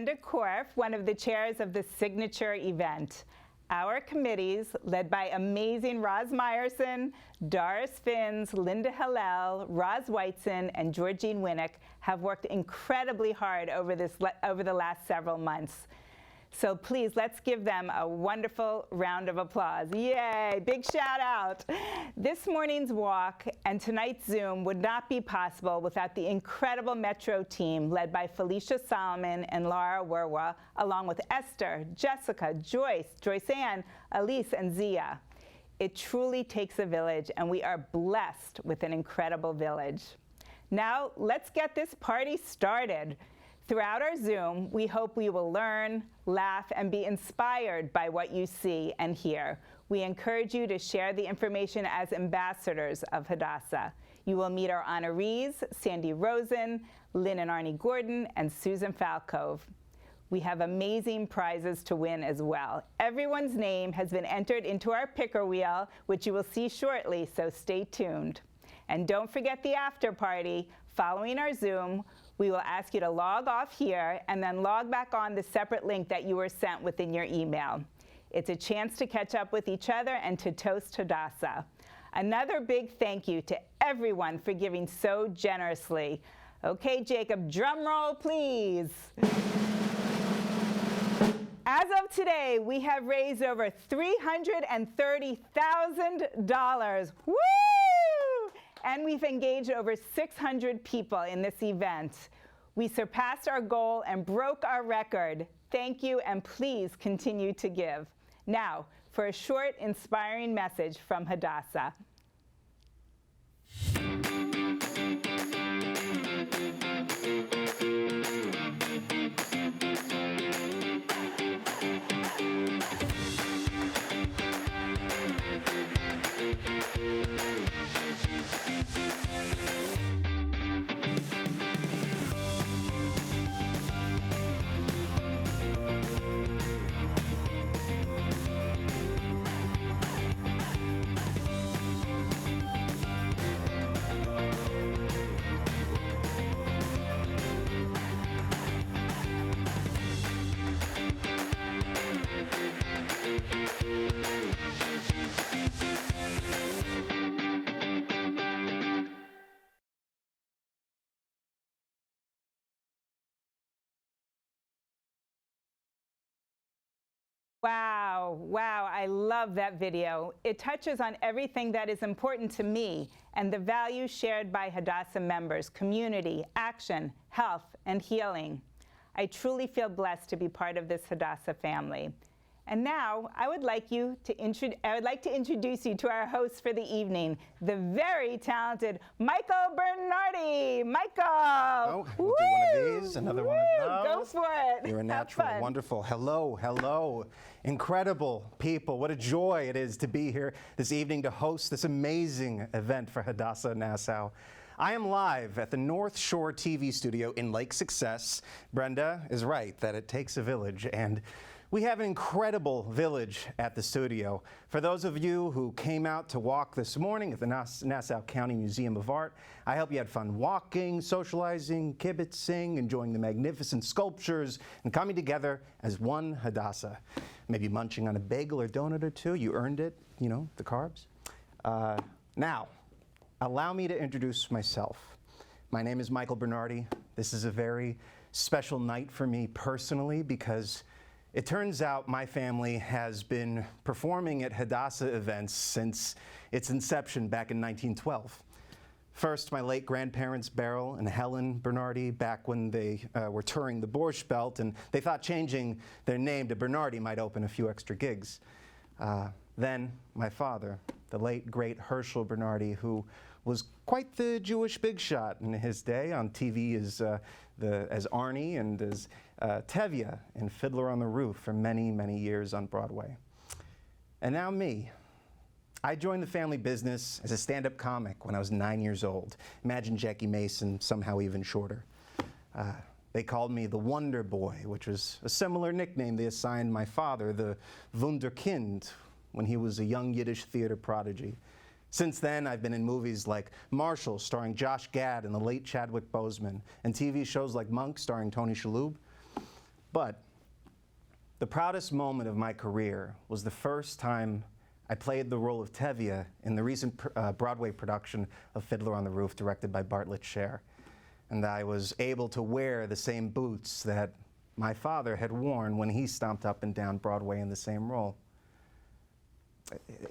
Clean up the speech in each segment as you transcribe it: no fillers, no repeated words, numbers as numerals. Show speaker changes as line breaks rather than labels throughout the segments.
Brenda Korf, one of the chairs of the signature event. Our committees, led by amazing Roz Meyerson, Doris Finns, Linda Hillel, Roz Weitzen, and Georgine Winnick, have worked incredibly hard over the last several months. So please, let's give them a wonderful round of applause. Yay, big shout out. This morning's walk and tonight's Zoom would not be possible without the incredible Metro team led by Felicia Solomon and Laura Werwa, along with Esther, Jessica, Joyce Ann, Elise, and Zia. It truly takes a village, and we are blessed with an incredible village. Now, let's get this party started. Throughout our Zoom, we hope we will learn, laugh, and be inspired by what you see and hear. We encourage you to share the information as ambassadors of Hadassah. You will meet our honorees, Sandy Rosen, Lynn and Arnie Gordon, and Susan Falco. We have amazing prizes to win as well. Everyone's name has been entered into our picker wheel, which you will see shortly, so stay tuned. And don't forget the after party. Following our Zoom, we will ask you to log off here and then log back on the separate link that you were sent within your email. It's a chance to catch up with each other and to toast Hadassah. Another big thank you to everyone for giving so generously. Okay, Jacob, drum roll, please. As of today, we have raised over $330,000. Woo! And we've engaged over 600 people in this event. We surpassed our goal and broke our record. Thank you, and please continue to give. Now, for a short, inspiring message from Hadassah. Wow, I love that video. It touches on everything that is important to me and the values shared by Hadassah members: community, action, health, and healing. I truly feel blessed to be part of this Hadassah family. And now, I would like to introduce you to our host for the evening, the very talented Michael Bernardi. Michael!
Oh, we'll do one of these, another one of those.
Go for it.
You're a natural, wonderful. Hello. Incredible people. What a joy it is to be here this evening to host this amazing event for Hadassah, Nassau. I am live at the North Shore TV studio in Lake Success. Brenda is right that it takes a village, and we have an incredible village at the studio. For those of you who came out to walk this morning at the Nassau County Museum of Art, I hope you had fun walking, socializing, kibitzing, enjoying the magnificent sculptures, and coming together as one Hadassah. Maybe munching on a bagel or donut or two. You earned it, you know, the carbs. Now, allow me to introduce myself. My name is Michael Bernardi. This is a very special night for me personally because it turns out my family has been performing at Hadassah events since its inception back in 1912. First, my late grandparents, Beryl and Helen Bernardi, back when they were touring the Borscht Belt, and they thought changing their name to Bernardi might open a few extra gigs. Then my father, the late, great Herschel Bernardi, who was quite the Jewish big shot in his day on TV as Arnie and as Tevye in Fiddler on the Roof for many, many years on Broadway. And now me. I joined the family business as a stand-up comic when I was 9 years old. Imagine Jackie Mason, somehow even shorter. They called me the Wonder Boy, which was a similar nickname they assigned my father, the Wunderkind, when he was a young Yiddish theater prodigy. Since then, I've been in movies like Marshall, starring Josh Gad and the late Chadwick Boseman, and TV shows like Monk, starring Tony Shalhoub. But the proudest moment of my career was the first time I played the role of Tevye in the recent Broadway production of Fiddler on the Roof, directed by Bartlett Sher. And I was able to wear the same boots that my father had worn when he stomped up and down Broadway in the same role.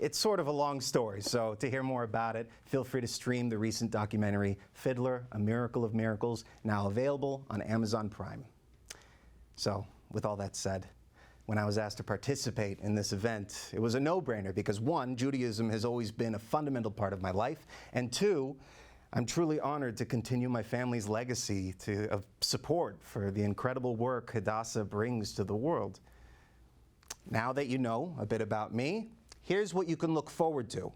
It's sort of a long story, so to hear more about it, feel free to stream the recent documentary, Fiddler, A Miracle of Miracles, now available on Amazon Prime. So, with all that said, when I was asked to participate in this event, it was a no-brainer because one, Judaism has always been a fundamental part of my life, and two, I'm truly honored to continue my family's legacy of support for the incredible work Hadassah brings to the world. Now that you know a bit about me, here's what you can look forward to.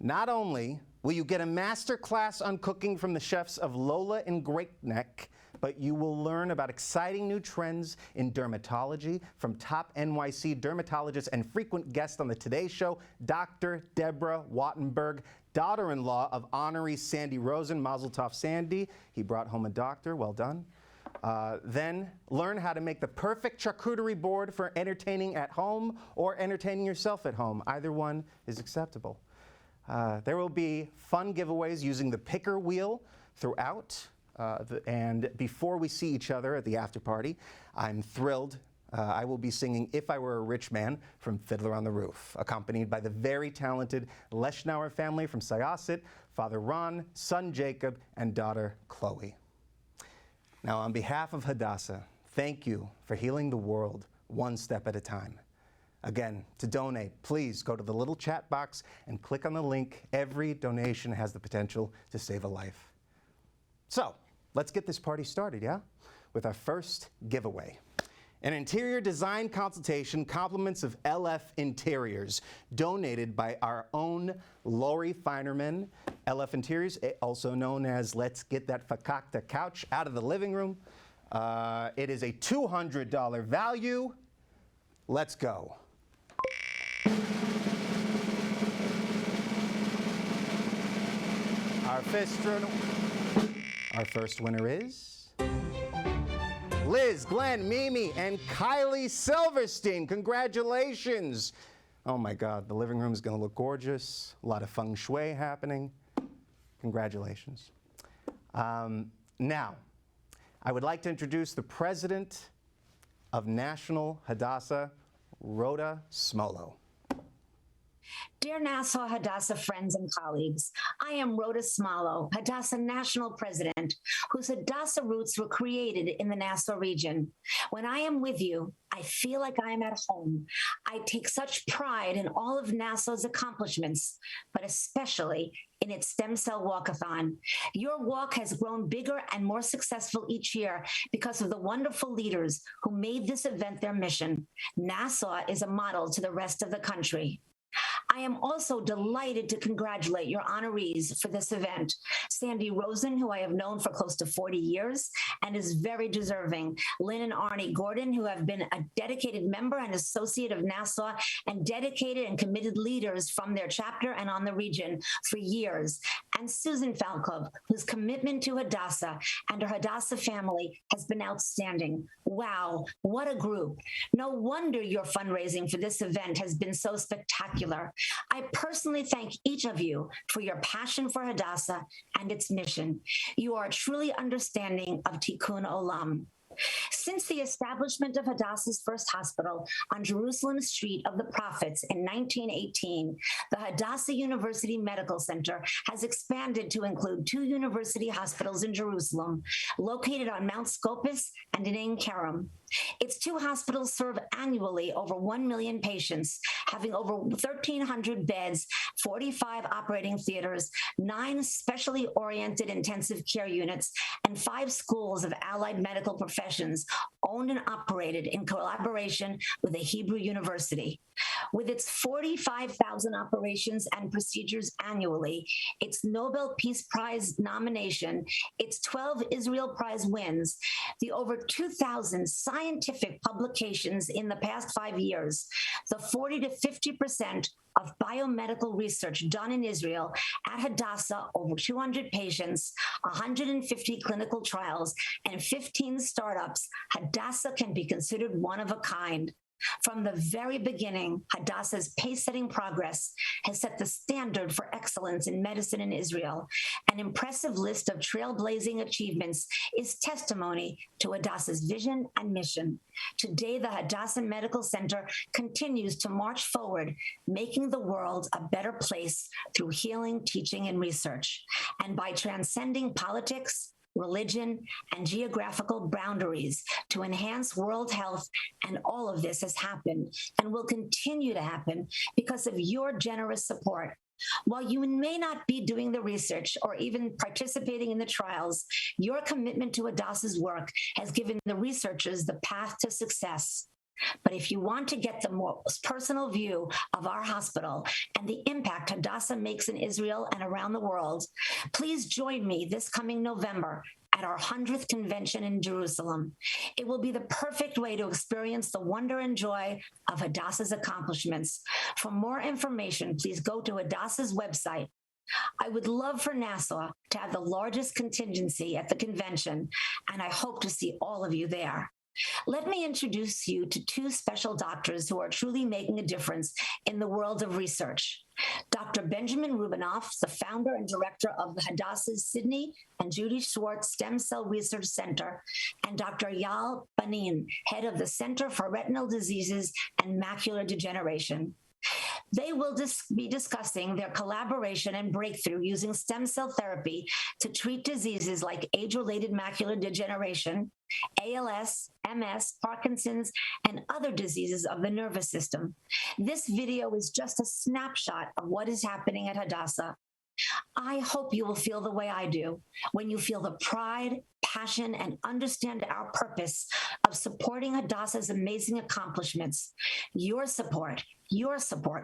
Not only will you get a master class on cooking from the chefs of Lola and Greatneck, but you will learn about exciting new trends in dermatology from top NYC dermatologist and frequent guest on the Today Show, Dr. Debra Wattenberg, daughter-in-law of honoree Sandy Rosen. Mazel tov, Sandy. He brought home a doctor. Well done. Then learn how to make the perfect charcuterie board for entertaining at home or entertaining yourself at home. Either one is acceptable. There will be fun giveaways using the picker wheel throughout. And before we see each other at the after party, I'm thrilled. I will be singing If I Were a Rich Man from Fiddler on the Roof, accompanied by the very talented Leschnauer family from Syosset, Father Ron, son Jacob, and daughter Chloe. Now, on behalf of Hadassah, thank you for healing the world one step at a time. Again, to donate, please go to the little chat box and click on the link. Every donation has the potential to save a life. So, let's get this party started, yeah? With our first giveaway. An interior design consultation, compliments of LF Interiors, donated by our own Lori Feinerman. LF Interiors, also known as Let's Get That Fakakta Couch Out of the Living Room. It is a $200 value. Let's go. Our first winner is Liz, Glenn, Mimi, and Kylie Silverstein. Congratulations. Oh my God, the living room is going to look gorgeous. A lot of feng shui happening. Congratulations. Now, I would like to introduce the president of National Hadassah, Rhoda Smolo.
Dear Nassau Hadassah friends and colleagues, I am Rhoda Smolo, Hadassah National President, whose Hadassah roots were created in the Nassau region. When I am with you, I feel like I am at home. I take such pride in all of Nassau's accomplishments, but especially in its stem cell walkathon. Your walk has grown bigger and more successful each year because of the wonderful leaders who made this event their mission. Nassau is a model to the rest of the country. I am also delighted to congratulate your honorees for this event. Sandy Rosen, who I have known for close to 40 years and is very deserving. Lynn and Arnie Gordon, who have been a dedicated member and associate of Nassau and dedicated and committed leaders from their chapter and on the region for years. And Susan Falco, whose commitment to Hadassah and her Hadassah family has been outstanding. Wow, what a group. No wonder your fundraising for this event has been so spectacular. I personally thank each of you for your passion for Hadassah and its mission. You are truly understanding of Tikkun Olam. Since the establishment of Hadassah's first hospital on Jerusalem Street of the Prophets in 1918, the Hadassah University Medical Center has expanded to include 2 university hospitals in Jerusalem, located on Mount Scopus and in Ein Kerem. Its 2 hospitals serve annually over 1 million patients, having over 1,300 beds, 45 operating theaters, 9 specially oriented intensive care units, and 5 schools of allied medical professions owned and operated in collaboration with the Hebrew University. With its 45,000 operations and procedures annually, its Nobel Peace Prize nomination, its 12 Israel Prize wins, the over 2,000 science scientific publications in the past 5 years, the 40 to 50% of biomedical research done in Israel at Hadassah, over 200 patients, 150 clinical trials, and 15 startups, Hadassah can be considered one of a kind. From the very beginning, Hadassah's pace-setting progress has set the standard for excellence in medicine in Israel. An impressive list of trailblazing achievements is testimony to Hadassah's vision and mission. Today, the Hadassah Medical Center continues to march forward, making the world a better place through healing, teaching, and research. And by transcending politics, religion, and geographical boundaries to enhance world health. And all of this has happened and will continue to happen because of your generous support. While you may not be doing the research or even participating in the trials, your commitment to Hadassah's work has given the researchers the path to success. But if you want to get the most personal view of our hospital and the impact Hadassah makes in Israel and around the world, please join me this coming November at our 100th convention in Jerusalem. It will be the perfect way to experience the wonder and joy of Hadassah's accomplishments. For more information, please go to Hadassah's website. I would love for Nassau to have the largest contingency at the convention, and I hope to see all of you there. Let me introduce you to two special doctors who are truly making a difference in the world of research. Dr. Benjamin Rubinoff, the founder and director of the Hadassah's Sidney and Judy Schwartz Stem Cell Research Center, and Dr. Yal Banin, head of the Center for Retinal Diseases and Macular Degeneration. They will be discussing their collaboration and breakthrough using stem cell therapy to treat diseases like age-related macular degeneration, ALS, MS, Parkinson's, and other diseases of the nervous system. This video is just a snapshot of what is happening at Hadassah. I hope you will feel the way I do when you feel the pride, passion, and understand our purpose of supporting Hadassah's amazing accomplishments. Your support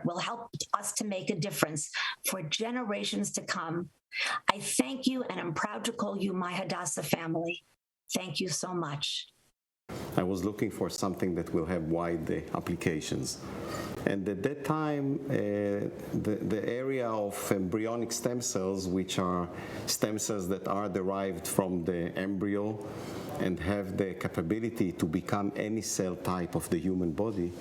will help us to make a difference for generations to come. I thank you, and I'm proud to call you my Hadassah family. Thank you so much.
I was looking for something that will have wide applications. And at that time, the area of embryonic stem cells, which are stem cells that are derived from the embryo and have the capability to become any cell type of the human body,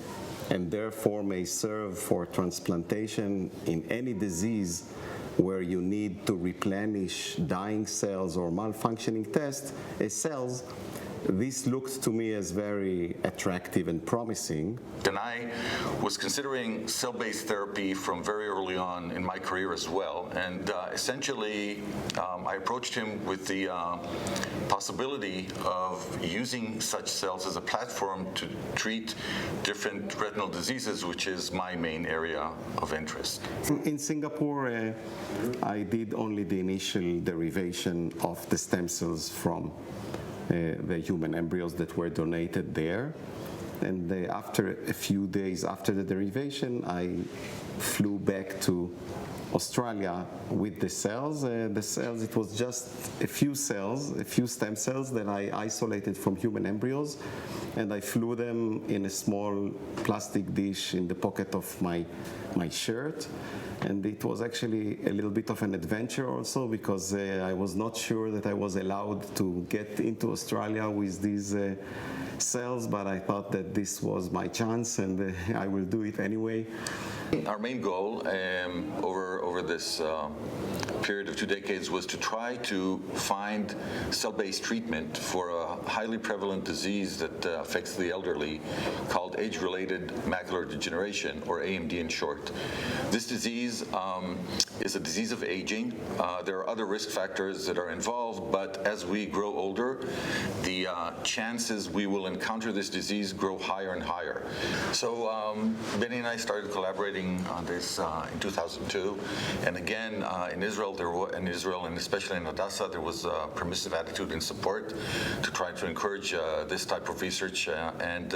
and therefore may serve for transplantation in any disease where you need to replenish dying cells or malfunctioning cells, this looked to me as very attractive and promising.
And I was considering cell-based therapy from very early on in my career as well. And essentially, I approached him with the possibility of using such cells as a platform to treat different retinal diseases, which is my main area of interest.
In Singapore, I did only the initial derivation of the stem cells from the human embryos that were donated there. And after a few days after the derivation, I flew back to Australia with the cells. It was just a few stem cells that I isolated from human embryos, and I flew them in a small plastic dish in the pocket of my shirt. And it was actually a little bit of an adventure also, because I was not sure that I was allowed to get into Australia with these cells, but I thought that this was my chance, and I will do it anyway.
Our main goal over this period of 2 decades was to try to find cell-based treatment for a highly prevalent disease that affects the elderly called age-related macular degeneration, or AMD in short. This disease is a disease of aging. There are other risk factors that are involved, but as we grow older, the chances we will encounter this disease grow higher and higher. So Benny and I started collaborating on this in 2002, and again in Israel and especially in Hadassah, there was a permissive attitude and support to try to encourage this type of research. And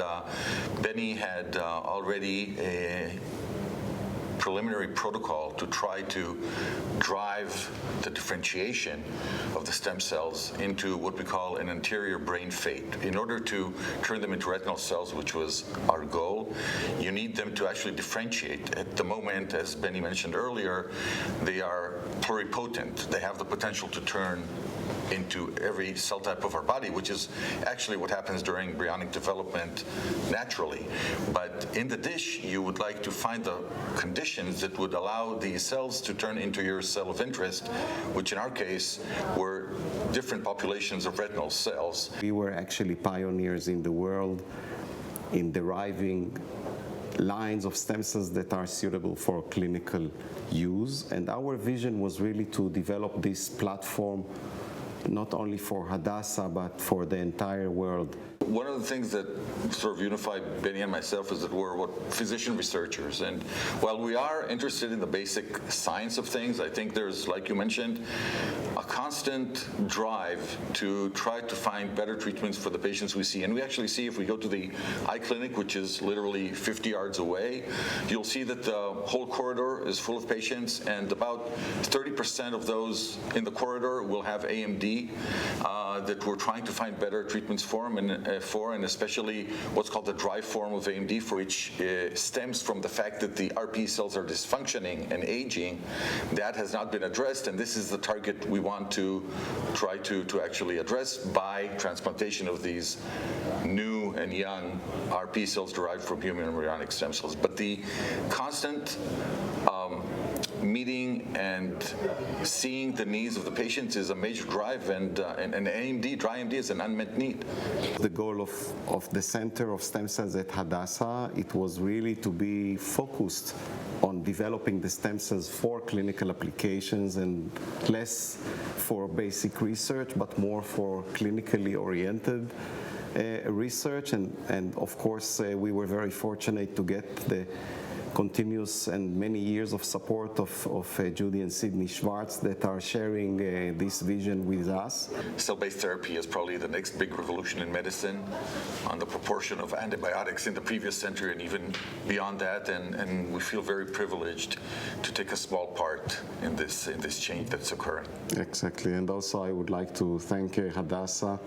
Benny had already preliminary protocol to try to drive the differentiation of the stem cells into what we call an anterior brain fate. In order to turn them into retinal cells, which was our goal, you need them to actually differentiate. At the moment, as Benny mentioned earlier, they are pluripotent. They have the potential to turn into every cell type of our body, which is actually what happens during embryonic development naturally. But in the dish, you would like to find the conditions that would allow these cells to turn into your cell of interest, which in our case were different populations of retinal cells.
We were actually pioneers in the world in deriving lines of stem cells that are suitable for clinical use. And our vision was really to develop this platform not only for Hadassah, but for the entire world.
One of the things that sort of unified Benny and myself is that we're physician researchers. And while we are interested in the basic science of things, I think there's, like you mentioned, a constant drive to try to find better treatments for the patients we see. And we actually see, if we go to the eye clinic, which is literally 50 yards away, you'll see that the whole corridor is full of patients, and about 30% of those in the corridor will have AMD that we're trying to find better treatments for them, and especially what's called the dry form of AMD, for which stems from the fact that the RP cells are dysfunctioning and aging. That has not been addressed, and this is the target we want to try to actually address by transplantation of these new and young RP cells derived from human embryonic stem cells. But the constant meeting and seeing the needs of the patients is a major drive, and AMD, dry AMD, is an unmet need.
The goal of the Center of Stem Cells at Hadassah, it was really to be focused on developing the stem cells for clinical applications and less for basic research, but more for clinically oriented research. And of course, we were very fortunate to get the continuous and many years of support of Judy and Sidney Schwartz that are sharing this vision with us.
Cell-based therapy is probably the next big revolution in medicine on the proportion of antibiotics in the previous century and even beyond that, and we feel very privileged to take a small part in this change that's occurring.
Exactly, and also I would like to thank Hadassah,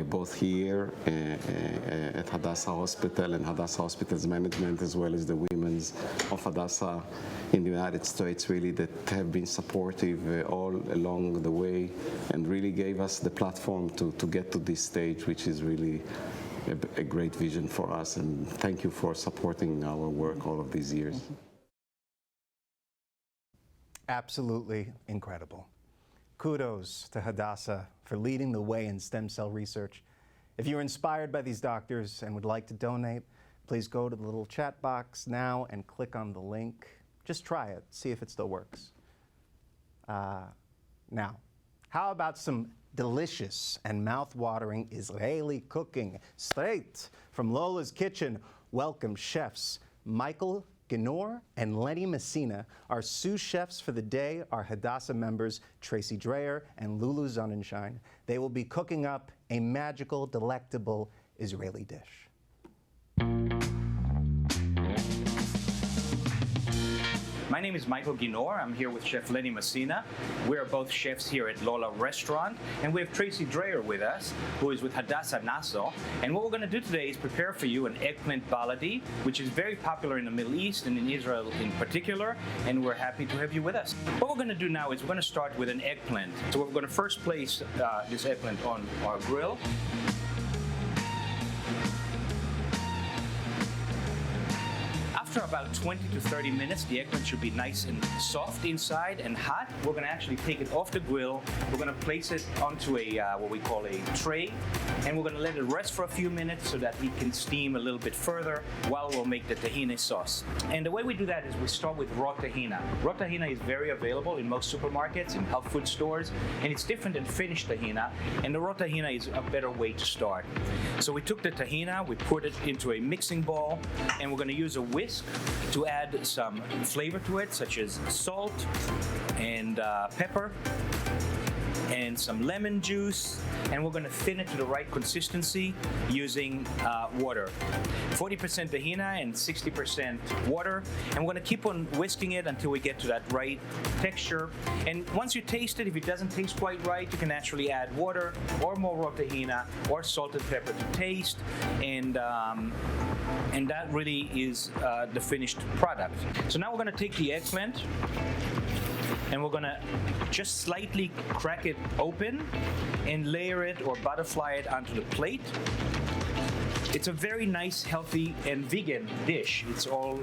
both here at Hadassah Hospital and Hadassah Hospital's management, as well as the women's of Hadassah in the United States, really, that have been supportive all along the way and really gave us the platform to get to this stage, which is really a great vision for us. And thank you for supporting our work all of these years.
Absolutely incredible. Kudos to Hadassah for leading the way in stem cell research. If you're inspired by these doctors and would like to donate, please go to the little chat box now and click on the link. Just try it, see if it still works. Now, how about some delicious and mouth-watering Israeli cooking straight from Lola's Kitchen? Welcome chefs Michael Ginor and Lenny Messina. Our sous chefs for the day are Hadassah members Tracy Dreyer and Lulu Sonnenschein. They will be cooking up a magical, delectable Israeli dish.
My name is Michael Ginor. I'm here with Chef Lenny Messina. We are both chefs here at Lola Restaurant, and we have Tracy Dreyer with us, who is with Hadassah Nassau. And what we're going to do today is prepare for you an Eggplant Baladi, which is very popular in the Middle East and in Israel in particular, and we're happy to have you with us. What we're going to do now is we're going to start with an eggplant. So we're going to first place this eggplant on our grill. After about 20 to 30 minutes, the eggplant should be nice and soft inside and hot. We're going to actually take it off the grill. We're going to place it onto a what we call a tray, and we're going to let it rest for a few minutes so that it can steam a little bit further while we'll make the tahini sauce. And the way we do that is we start with raw tahina. Raw tahina is very available in most supermarkets, in health food stores, and it's different than finished tahina, and the raw tahina is a better way to start. So we took the tahina, we put it into a mixing bowl, and we're going to use a whisk to add some flavor to it, such as salt and pepper. and some lemon juice, and we're going to thin it to the right consistency using water. 40% tahina and 60% water, and we're going to keep on whisking it until we get to that right texture. And once you taste it, if it doesn't taste quite right, you can naturally add water or more raw tahina or salt and pepper to taste, and that really is the finished product. So now we're going to take the eggplant and we're going to just slightly crack it open and layer it or butterfly it onto the plate. It's a very nice, healthy, and vegan dish. It's all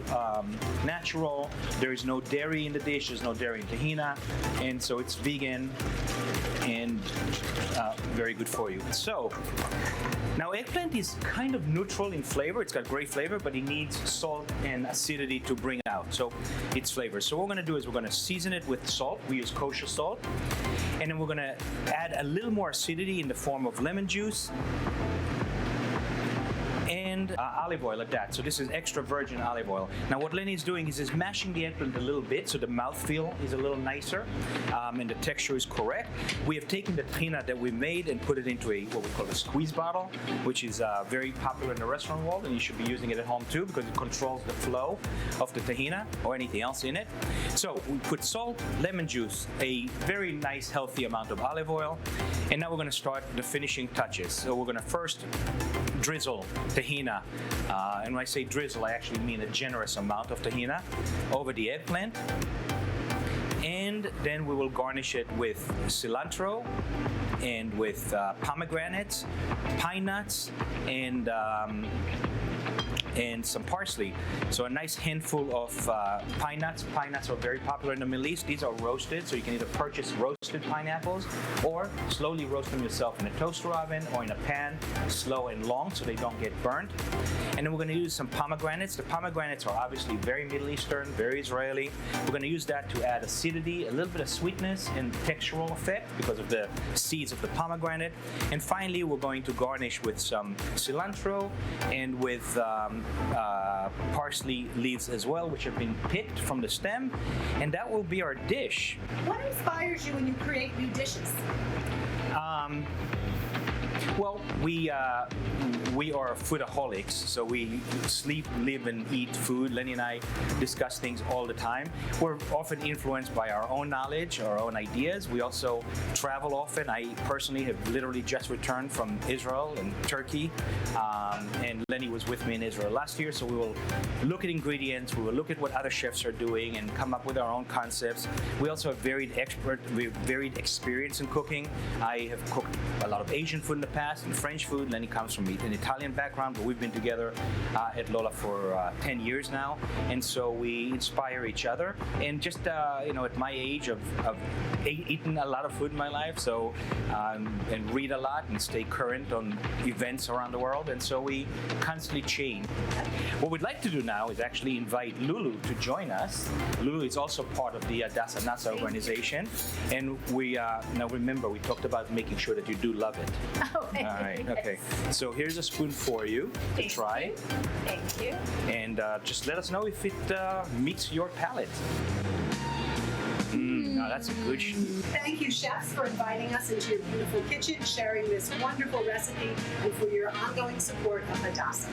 natural. There is no dairy in the dish. There's no dairy in tahina, and so it's vegan and very good for you. So now eggplant is kind of neutral in flavor. It's got great flavor, but it needs salt and acidity to bring out so its flavor. So what we're going to do is we're going to season it with salt. We use kosher salt, and then we're going to add a little more acidity in the form of lemon juice and olive oil like that. So this is extra virgin olive oil. Now what Lenny is doing is he's mashing the eggplant a little bit so the mouthfeel is a little nicer and the texture is correct. We have taken the tahina that we made and put it into what we call a squeeze bottle, which is very popular in the restaurant world, and you should be using it at home too because it controls the flow of the tahina or anything else in it. So we put salt, lemon juice, a very nice healthy amount of olive oil, and now we're going to start the finishing touches. So we're going to first drizzle tahina, and when I say drizzle, I actually mean a generous amount of tahina over the eggplant. And then we will garnish it with cilantro and with pomegranates, pine nuts, and some parsley. So a nice handful of pine nuts. Pine nuts are very popular in the Middle East. These are roasted, so you can either purchase roasted pineapples or slowly roast them yourself in a toaster oven or in a pan, slow and long so they don't get burnt. And then we're going to use some pomegranates. The pomegranates are obviously very Middle Eastern, very Israeli. We're going to use that to add acidity, a little bit of sweetness and textural effect because of the seeds of the pomegranate. And finally, we're going to garnish with some cilantro and with parsley leaves as well, which have been picked from the stem, and that will be our dish.
What inspires you when you create new dishes?
Well, we are foodaholics, so we sleep, live, and eat food. Lenny and I discuss things all the time. We're often influenced by our own knowledge, our own ideas. We also travel often. I personally have literally just returned from Israel and Turkey, and Lenny was with me in Israel last year, so we will look at ingredients, we will look at what other chefs are doing and come up with our own concepts. We also have varied experience in cooking. I have cooked a lot of Asian food in the past and French food. Lenny comes from an Italian background, but we've been together at Lola for 10 years now, and so we inspire each other. And just at my age of eaten a lot of food in my life, so and read a lot and stay current on events around the world, and so we constantly change. What we'd like to do now is actually invite Lulu to join us. Lulu is also part of the Hadassah Nassau organization, and we now remember we talked about making sure that you do love it.
Oh,
All right, okay. So here's a spoon for you to try.
Thank you.
And just let us know if it meets your palate. Now that's a good
Thank you, chefs, for inviting us into your beautiful kitchen, sharing this wonderful recipe, and for your ongoing support of Hadassah.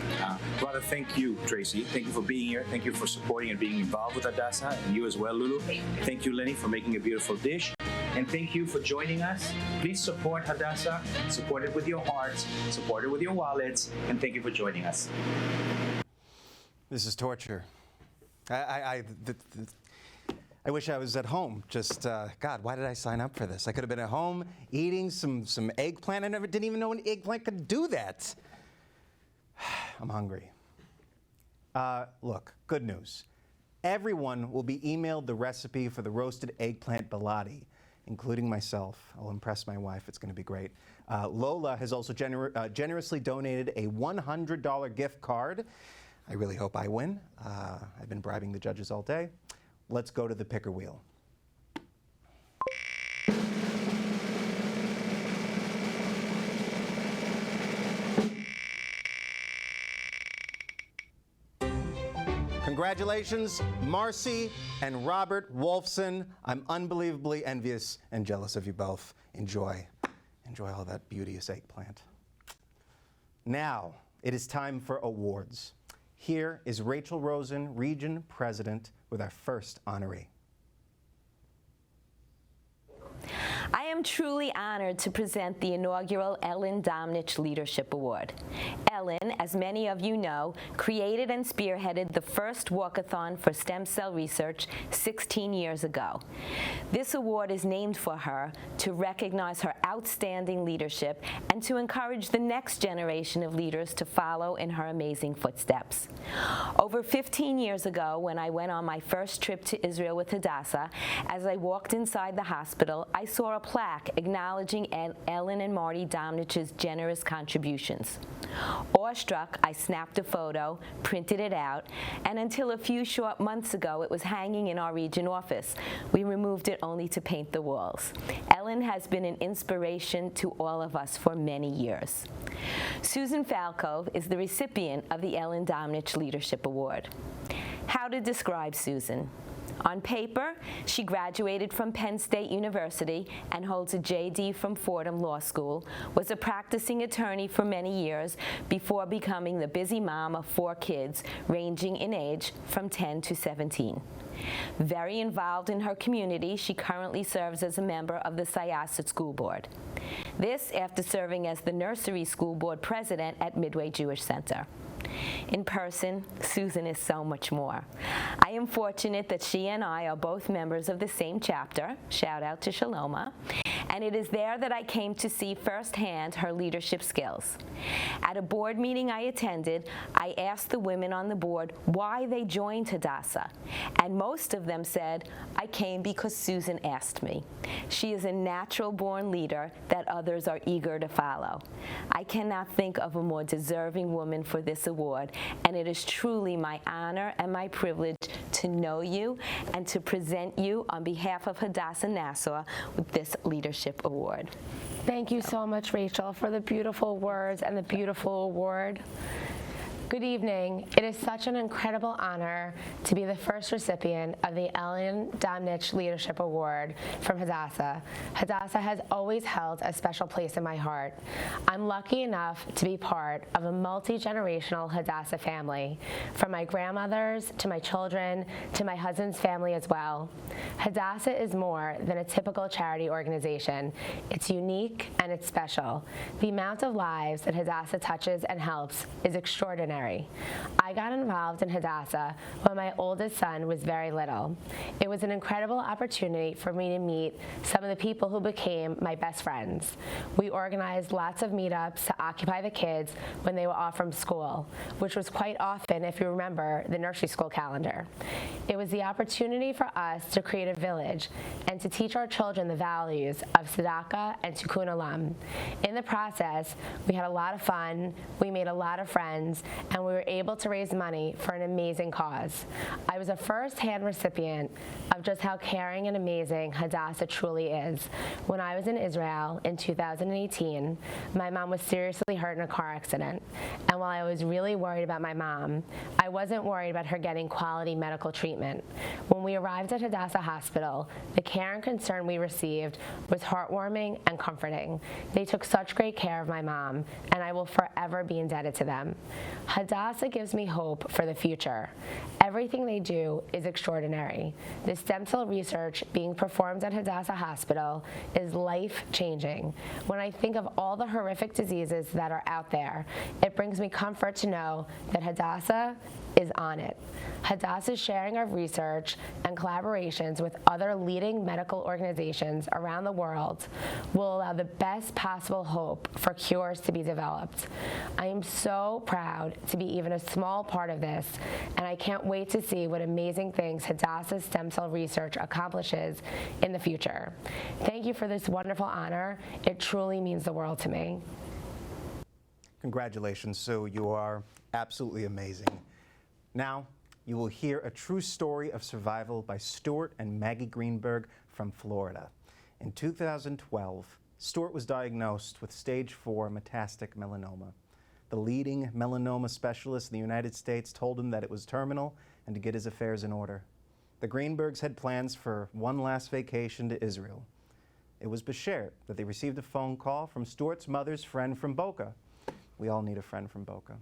Rather, thank you, Tracy. Thank you for being here. Thank you for supporting and being involved with Hadassah, and you as well, Lulu. Thank you, Lenny, for making a beautiful dish. And thank you for joining us. Please support Hadassah. Support it with your hearts. Support it with your wallets. And thank you for joining us.
This is torture. I wish I was at home. Just, God, why did I sign up for this? I could have been at home eating some eggplant. I didn't even know an eggplant could do that. I'm hungry. Look, good news. Everyone will be emailed the recipe for the roasted eggplant baladi, including myself. I'll impress my wife. It's going to be great. Lola has also generously donated a $100 gift card. I really hope I win. I've been bribing the judges all day. Let's go to the picker wheel. Congratulations, Marcy and Robert Wolfson. I'm unbelievably envious and jealous of you both. Enjoy all that beauteous eggplant. Now, it is time for awards. Here is Rachel Rosen, Region President, with our first honoree.
I am truly honored to present the inaugural Ellen Domnich Leadership Award. Ellen, as many of you know, created and spearheaded the first Walkathon for stem cell research 16 years ago. This award is named for her to recognize her outstanding leadership and to encourage the next generation of leaders to follow in her amazing footsteps. Over 15 years ago, when I went on my first trip to Israel with Hadassah, as I walked inside the hospital, I saw a plaque acknowledging Ellen and Marty Domnich's generous contributions. Awestruck, I snapped a photo, printed it out, and until a few short months ago, it was hanging in our region office. We removed it only to paint the walls. Ellen has been an inspiration to all of us for many years. Susan Falco is the recipient of the Ellen Domnich Leadership Award. How to describe Susan? On paper, she graduated from Penn State University and holds a JD from Fordham Law School, was a practicing attorney for many years before becoming the busy mom of 4 kids, ranging in age from 10 to 17. Very involved in her community, she currently serves as a member of the Syosset School Board. This after serving as the nursery school board president at Midway Jewish Center. In person, Susan is so much more. I am fortunate that she and I are both members of the same chapter, shout out to Shaloma, and it is there that I came to see firsthand her leadership skills. At a board meeting I attended, I asked the women on the board why they joined Hadassah, and most of them said, I came because Susan asked me. She is a natural-born leader that others are eager to follow. I cannot think of a more deserving woman for this award, and it is truly my honor and my privilege to know you and to present you on behalf of Hadassah Nassau with this Leadership Award.
Thank you so much, Rachel, for the beautiful words and the beautiful award. Good evening. It is such an incredible honor to be the first recipient of the Ellen Domnich Leadership Award from Hadassah. Hadassah has always held a special place in my heart. I'm lucky enough to be part of a multi-generational Hadassah family, from my grandmothers to my children to my husband's family as well. Hadassah is more than a typical charity organization. It's unique and it's special. The amount of lives that Hadassah touches and helps is extraordinary. I got involved in Hadassah when my oldest son was very little. It was an incredible opportunity for me to meet some of the people who became my best friends. We organized lots of meetups to occupy the kids when they were off from school, which was quite often, if you remember, the nursery school calendar. It was the opportunity for us to create a village and to teach our children the values of tzedakah and tikkun olam. In the process, we had a lot of fun, we made a lot of friends, and we were able to raise money for an amazing cause. I was a first-hand recipient of just how caring and amazing Hadassah truly is. When I was in Israel in 2018, my mom was seriously hurt in a car accident. And while I was really worried about my mom, I wasn't worried about her getting quality medical treatment. When we arrived at Hadassah Hospital, the care and concern we received was heartwarming and comforting. They took such great care of my mom, and I will forever be indebted to them. Hadassah gives me hope for the future. Everything they do is extraordinary. The stem cell research being performed at Hadassah Hospital is life-changing. When I think of all the horrific diseases that are out there, it brings me comfort to know that Hadassah is on it. Hadassah's sharing of research and collaborations with other leading medical organizations around the world will allow the best possible hope for cures to be developed. I am so proud to be even a small part of this, and I can't wait to see what amazing things Hadassah's stem cell research accomplishes in the future. Thank you for this wonderful honor. It truly means the world to me.
Congratulations, Sue. You are absolutely amazing. Now, you will hear a true story of survival by Stewart and Maggie Greenberg from Florida. In 2012, Stewart was diagnosed with stage 4 metastatic melanoma. The leading melanoma specialist in the United States told him that it was terminal and to get his affairs in order. The Greenbergs had plans for one last vacation to Israel. It was Bashert that they received a phone call from Stewart's mother's friend from Boca. We all need a friend from Boca.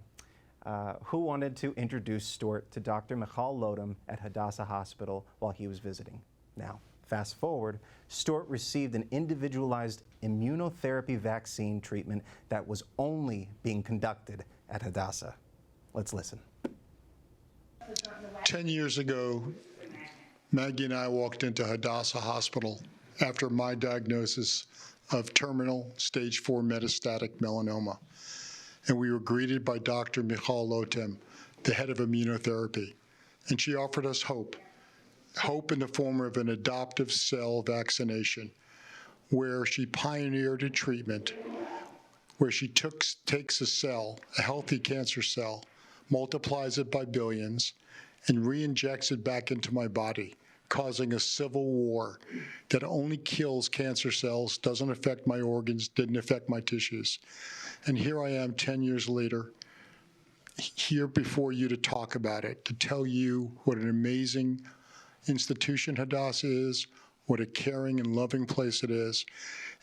Who wanted to introduce Stewart to Dr. Michal Lodem at Hadassah Hospital while he was visiting. Now, fast forward, Stewart received an individualized immunotherapy vaccine treatment that was only being conducted at Hadassah. Let's listen.
10 years ago, Maggie and I walked into Hadassah Hospital after my diagnosis of terminal stage 4 metastatic melanoma. And we were greeted by Dr. Michal Lodem, the head of immunotherapy. And she offered us hope in the form of an adoptive cell vaccination, where she pioneered a treatment where she takes a cell, a healthy cancer cell, multiplies it by billions, and re-injects it back into my body, causing a civil war that only kills cancer cells, doesn't affect my organs, didn't affect my tissues. And here I am 10 years later, here before you to talk about it, to tell you what an amazing institution Hadassah is, what a caring and loving place it is,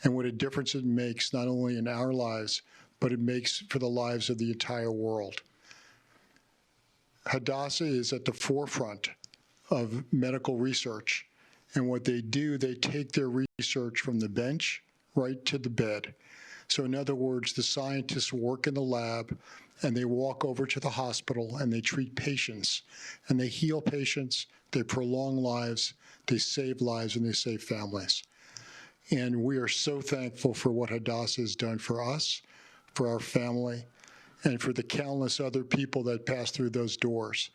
and what a difference it makes not only in our lives, but it makes for the lives of the entire world. Hadassah is at the forefront of medical research, and what they do, they take their research from the bench right to the bed. So in other words, the scientists work in the lab and they walk over to the hospital and they treat patients and they heal patients, they prolong lives, they save lives, and they save families. And we are so thankful for what Hadassah has done for us, for our family, and for the countless other people that pass through those doors.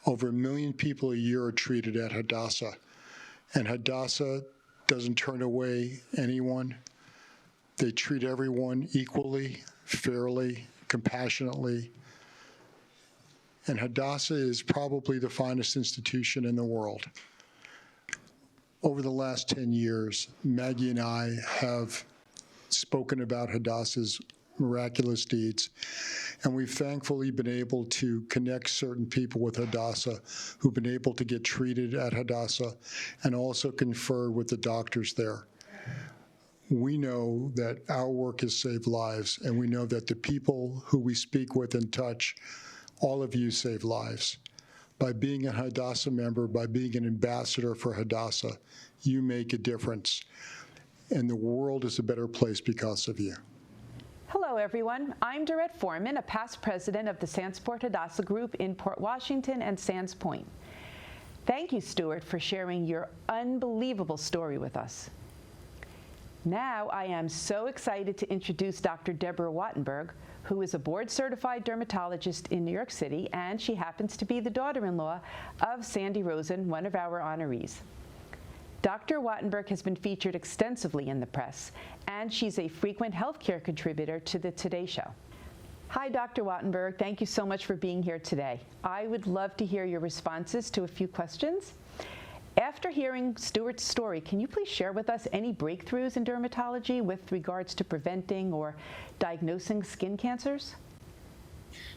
Over 1 million people a year are treated at Hadassah. And Hadassah doesn't turn away anyone. They treat everyone equally, fairly, compassionately. And Hadassah is probably the finest institution in the world. Over the last 10 years, Maggie and I have spoken about Hadassah's miraculous deeds, and we've thankfully been able to connect certain people with Hadassah who've been able to get treated at Hadassah and also confer with the doctors there. We know that our work has saved lives, and we know that the people who we speak with and touch, all of you save lives. By being a Hadassah member, by being an ambassador for Hadassah, you make a difference, and the world is a better place because of you.
Hello, everyone. I'm Dorette Foreman, a past president of the Sandsport Hadassah Group in Port Washington and Sands Point. Thank you, Stewart, for sharing your unbelievable story with us. Now I am so excited to introduce Dr. Debra Wattenberg, who is a board-certified dermatologist in New York City, and she happens to be the daughter-in-law of Sandy Rosen, one of our honorees. Dr. Wattenberg has been featured extensively in the press, and she's a frequent healthcare contributor to the Today Show. Hi, Dr. Wattenberg. Thank you so much for being here today. I would love to hear your responses to a few questions. After hearing Stewart's story, can you please share with us any breakthroughs in dermatology with regards to preventing or diagnosing skin cancers?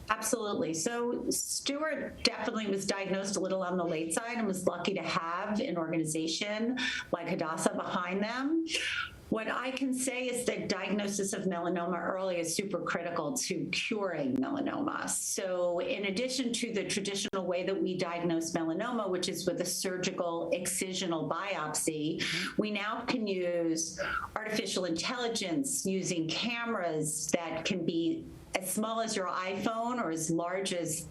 Absolutely. So Stewart definitely was diagnosed a little on the late side and was lucky to have an organization like Hadassah behind them. What I can say is that diagnosis of melanoma early is super critical to curing melanoma. So in addition to the traditional way that we diagnose melanoma, which is with a surgical excisional biopsy, we now can use artificial intelligence using cameras that can be as small as your iPhone or as large as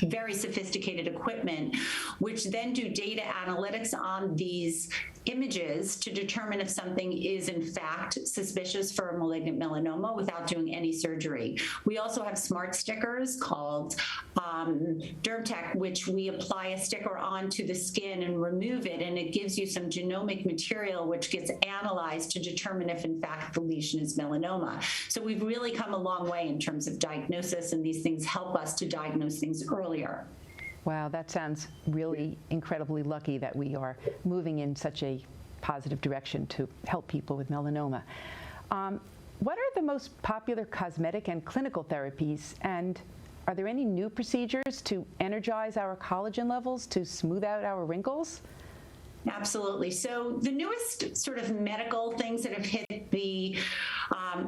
very sophisticated equipment, which then do data analytics on these images to determine if something is in fact suspicious for a malignant melanoma without doing any surgery. We also have smart stickers called DermTech, which we apply a sticker onto the skin and remove it, and it gives you some genomic material which gets analyzed to determine if in fact the lesion is melanoma. So we've really come a long way in terms of diagnosis, and these things help us to diagnose things earlier.
Wow, that sounds really incredibly lucky that we are moving in such a positive direction to help people with melanoma. what are the most popular cosmetic and clinical therapies, and are there any new procedures to energize our collagen levels to smooth out our wrinkles?
Absolutely. So the newest sort of medical things that have hit the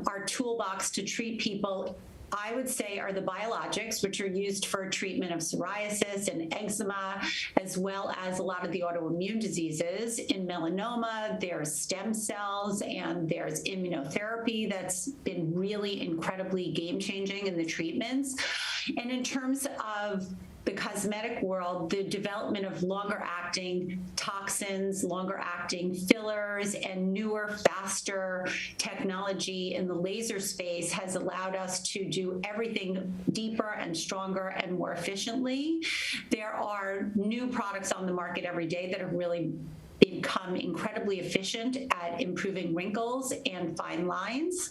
our toolbox to treat people, I would say, are the biologics, which are used for treatment of psoriasis and eczema, as well as a lot of the autoimmune diseases. In melanoma, there's stem cells and there's immunotherapy that's been really incredibly game-changing in the treatments. And in terms of the cosmetic world, the development of longer-acting toxins, longer-acting fillers, and newer, faster technology in the laser space has allowed us to do everything deeper and stronger and more efficiently. There are new products on the market every day that have really become incredibly efficient at improving wrinkles and fine lines.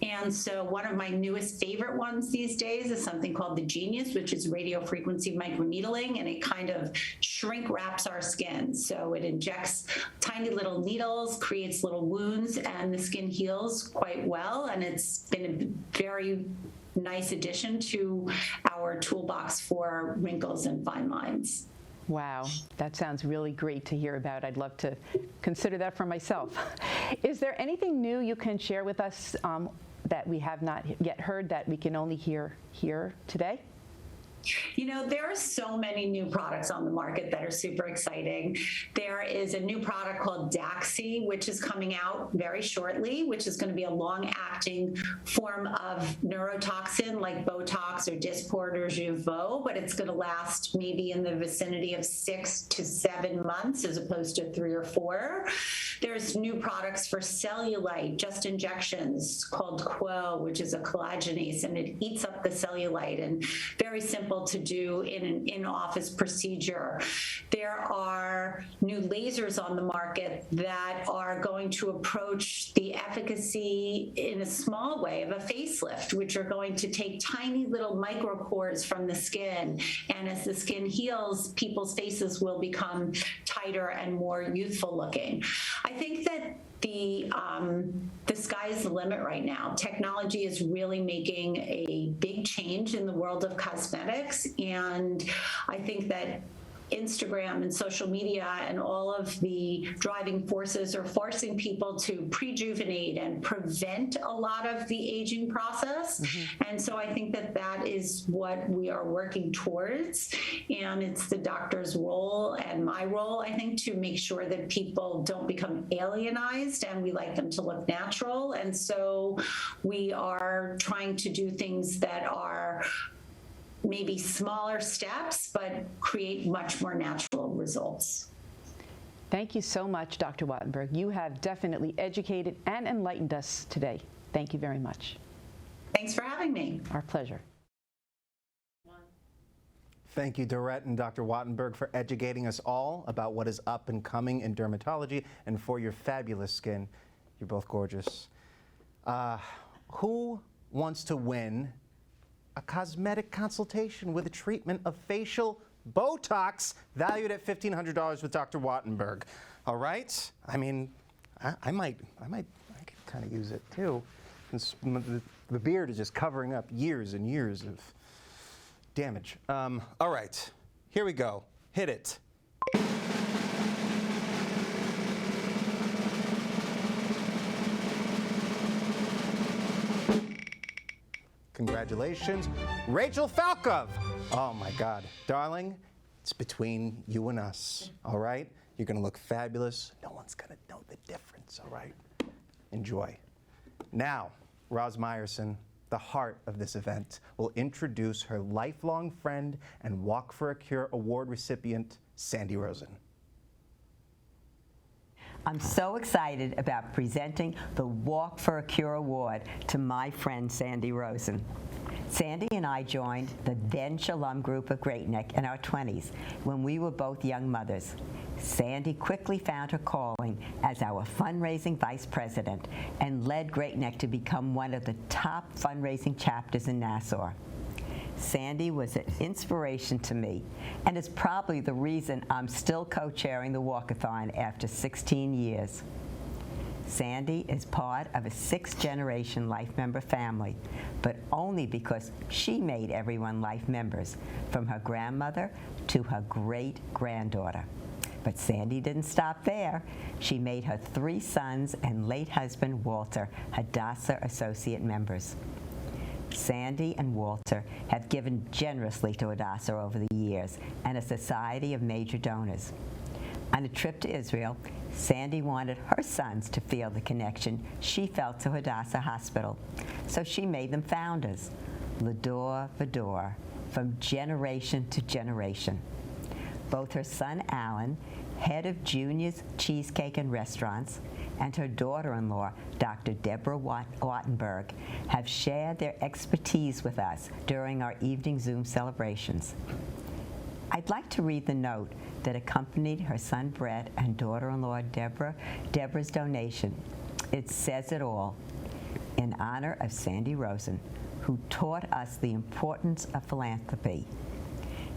And so one of my newest favorite ones these days is something called the Genius, which is radio frequency microneedling, and it kind of shrink wraps our skin. So it injects tiny little needles, creates little wounds, and the skin heals quite well. And it's been a very nice addition to our toolbox for wrinkles and fine lines.
Wow, that sounds really great to hear about. I'd love to consider that for myself. Is there anything new you can share with us that we have not yet heard that we can only hear here today?
You know, there are so many new products on the market that are super exciting. There is a new product called Daxi, which is coming out very shortly, which is going to be a long-acting form of neurotoxin like Botox or Dysport or Jeuveau, but it's going to last maybe in the vicinity of 6 to 7 months as opposed to 3 or 4. There's new products for cellulite, just injections, called Quo, which is a collagenase, and it eats up the cellulite, and very simple to do in an in-office procedure. There are new lasers on the market that are going to approach the efficacy in a small way of a facelift, which are going to take tiny little micropores from the skin. And as the skin heals, people's faces will become tighter and more youthful looking. I think that the sky is the limit right now. Technology is really making a big change in the world of cosmetics, and I think that Instagram and social media and all of the driving forces are forcing people to prejuvenate and prevent a lot of the aging process. And so I think that that is what we are working towards. And it's the doctor's role and my role, I think, to make sure that people don't become alienized, and we like them to look natural. And so we are trying to do things that are maybe smaller steps, but create much more natural results.
Thank you so much, Dr. Wattenberg. You have definitely educated and enlightened us today. Thank you very much.
Thanks for having me.
Our pleasure.
Thank you, Dorette and Dr. Wattenberg, for educating us all about what is up and coming in dermatology, and for your fabulous skin. You're both gorgeous. Who wants to win a cosmetic consultation with a treatment of facial Botox valued at $1,500 with Dr. Wattenberg? All right? I mean, I could kind of use it too. The beard is just covering up years and years of damage. All right, here we go. Hit it. Congratulations, Rachel Falco. Oh my God, darling, it's between you and us, all right? You're gonna look fabulous. No one's gonna know the difference, all right? Enjoy. Now, Roz Meyerson, the heart of this event, will introduce her lifelong friend and Walk for a Cure award recipient, Sandy Rosen.
I'm so excited about presenting the Walk for a Cure Award to my friend Sandy Rosen. Sandy and I joined the then Shalom group of Great Neck in our 20s when we were both young mothers. Sandy quickly found her calling as our fundraising vice president and led Great Neck to become one of the top fundraising chapters in Nassau. Sandy was an inspiration to me and is probably the reason I'm still co-chairing the Walkathon after 16 years. Sandy is part of a 6th-generation Life Member family, but only because she made everyone Life Members, from her grandmother to her great-granddaughter. But Sandy didn't stop there. She made her 3 sons and late husband, Walter, Hadassah Associate members. Sandy and Walter have given generously to Hadassah over the years and a society of major donors. On a trip to Israel, Sandy wanted her sons to feel the connection she felt to Hadassah Hospital, so she made them founders, L'Ador V'Ador, from generation to generation. Both her son, Alan, head of Junior's Cheesecake and Restaurants, and her daughter-in-law, Dr. Debra Wattenberg, have shared their expertise with us during our evening Zoom celebrations. I'd like to read the note that accompanied her son Brett and daughter-in-law Debra's donation. It says it all. In honor of Sandy Rosen, who taught us the importance of philanthropy.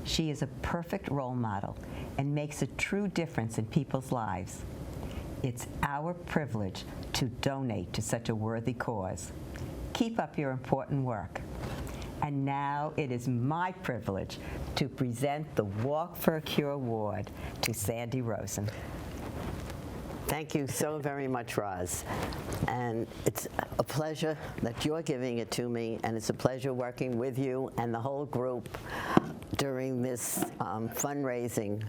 She is a perfect role model and makes a true difference in people's lives. It's our privilege to donate to such a worthy cause. Keep up your important work. And now it is my privilege to present the Walk for a Cure Award to Sandy Rosen.
Thank you so very much, Roz. And it's a pleasure that you're giving it to me, and it's a pleasure working with you and the whole group during this fundraising